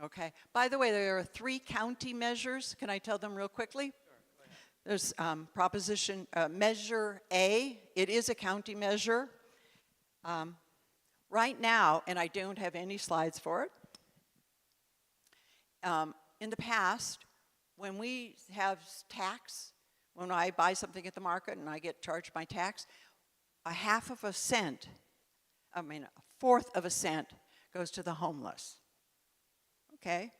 Okay. By the way, there are 3 county measures. Can I tell them real quickly? There's Measure A. It is a county measure. Right now, and I don't have any slides for it, in the past, when we have tax, when I buy something at the market and I get charged my tax, a fourth of a cent goes to the homeless. Okay?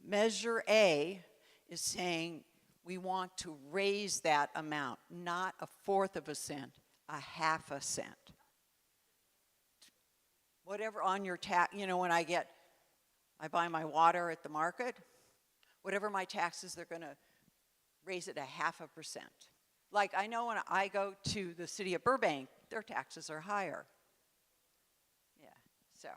Measure A is saying we want to raise that amount, not a fourth of a cent, a half a cent. Whatever on your tax, when I buy my water at the market, whatever my taxes, they're going to raise it a 0.5%. Like I know when I go to the city of Burbank, their taxes are higher. Yeah, so,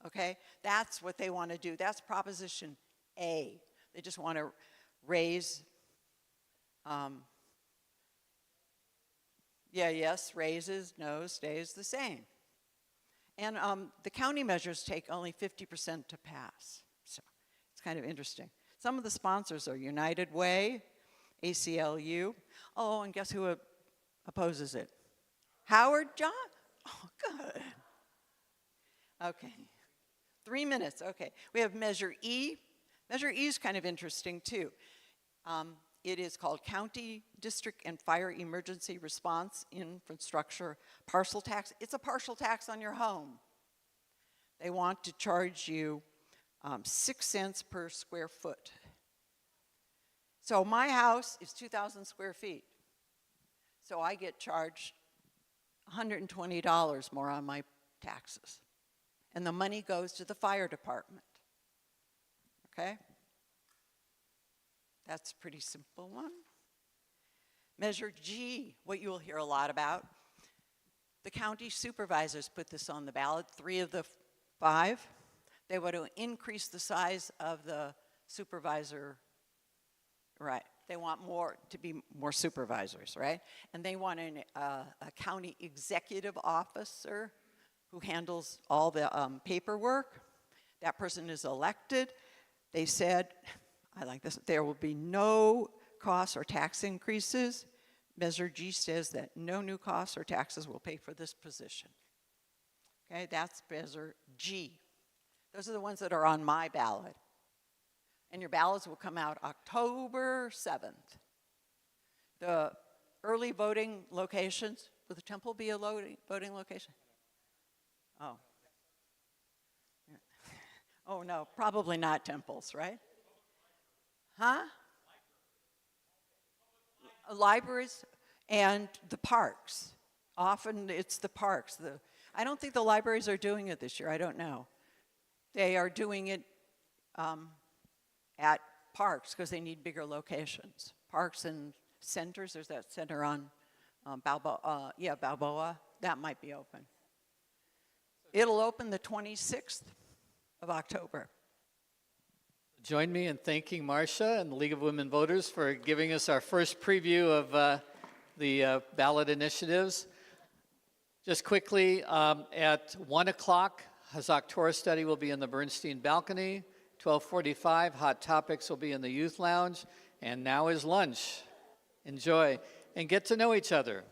okay, that's what they want to do. That's Proposition A. They just want to raise, raises, no, stays the same. And the county measures take only 50% to pass. So it's kind of interesting. Some of the sponsors are United Way, ACLU. Oh, and guess who opposes it? Howard John? Oh, good. Okay. 3 minutes, okay. We have Measure E. Measure E is kind of interesting too. It is called County, District, and Fire Emergency Response Infrastructure Parcel Tax. It's a partial tax on your home. They want to charge you 6 cents per square foot. So my house is 2,000 square feet. So I get charged $120 more on my taxes. And the money goes to the fire department. Okay? That's a pretty simple one. Measure G, what you'll hear a lot about. The county supervisors put this on the ballot, 3 of the 5. They want to increase the size of the supervisor, right? They want to be more supervisors, right? And they want a county executive officer who handles all the paperwork. That person is elected. They said, I like this, there will be no costs or tax increases. Measure G says that no new costs or taxes will pay for this position. Okay, that's Measure G. Those are the ones that are on my ballot. And your ballots will come out October 7th. The early voting locations, will the temple be a voting location? Oh. Oh no, probably not temples, right? Huh? Libraries and the parks. Often it's the parks. I don't think the libraries are doing it this year. I don't know. They are doing it at parks because they need bigger locations. Parks and centers, there's that center on Balboa, that might be open. It'll open the 26th of October. Join me in thanking Marcia and the League of Women Voters for giving us our first preview of the ballot initiatives. Just quickly, at 1 o'clock, Hazak Torah study will be in the Bernstein balcony. 12:45, Hot Topics will be in the Youth Lounge. And now is lunch. Enjoy and get to know each other.